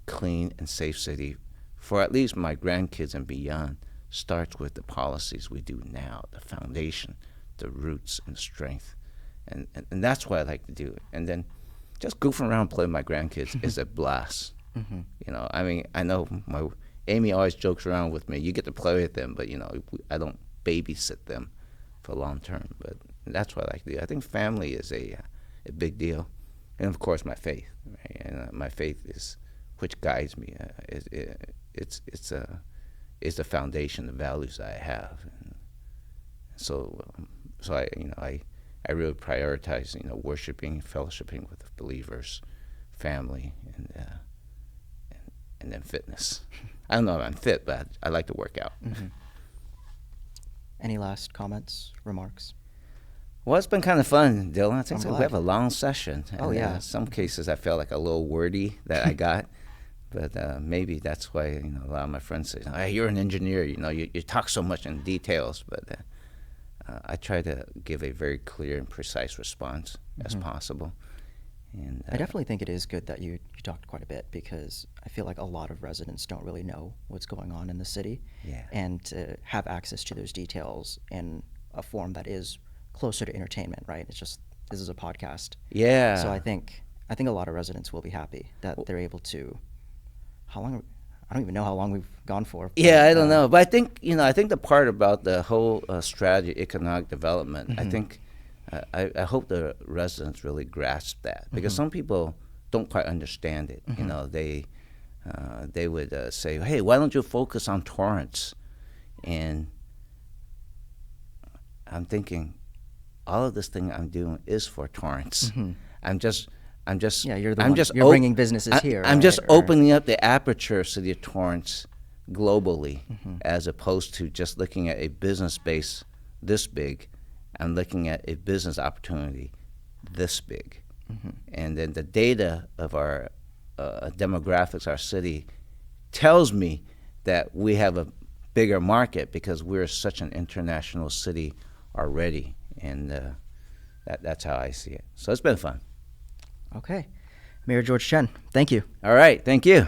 B: clean and safe city for at least my grandkids and beyond, starts with the policies we do now, the foundation, the roots and the strength. And that's what I like to do. And then just goofing around playing with my grandkids is a blast. I know Amy always jokes around with me. You get to play with them, but, I don't babysit them for long term. But that's what I like to do. I think family is a big deal. And, of course, my faith. Right? And my faith is, which guides me. It's the foundation, the values I have. And so I really prioritize, worshiping, fellowshipping with believers, family, and then fitness. I don't know if I'm fit, but I like to work out.
A: Any last comments, remarks?
B: Well, it's been kind of fun, Dylan. I think we have a long session.
A: Oh, yeah.
B: In some cases, I felt like a little wordy that I got. But maybe that's why a lot of my friends say, "Hey, you're an engineer. You talk so much in details." But I try to give a very clear and precise response as possible. And
A: I definitely think it is good that you talked quite a bit, because I feel like a lot of residents don't really know what's going on in the city.
B: Yeah.
A: And to have access to those details in a form that is closer to entertainment, right? It's just, this is a podcast.
B: Yeah.
A: So I think a lot of residents will be happy that they're able to, how long, I don't even know how long we've gone for.
B: Yeah,
A: but,
B: I don't know, but I think I think the part about the whole strategy, economic development. I think I hope the residents really grasp that, because some people don't quite understand it. They would say, "Hey, why don't you focus on Torrance?" And I'm thinking, all of this thing I'm doing is for Torrance. I'm just
A: Yeah, you're the
B: I'm
A: one.
B: just
A: You're bringing businesses here.
B: I'm just
A: right? Or-
B: opening up the aperture of City of Torrance globally, as opposed to just looking at a business base this big. I'm looking at a business opportunity this big. And then the data of our demographics, our city, tells me that we have a bigger market because we're such an international city already. And that's how I see it. So it's been fun.
A: Okay. Mayor George Chen, thank you.
B: All right, thank you.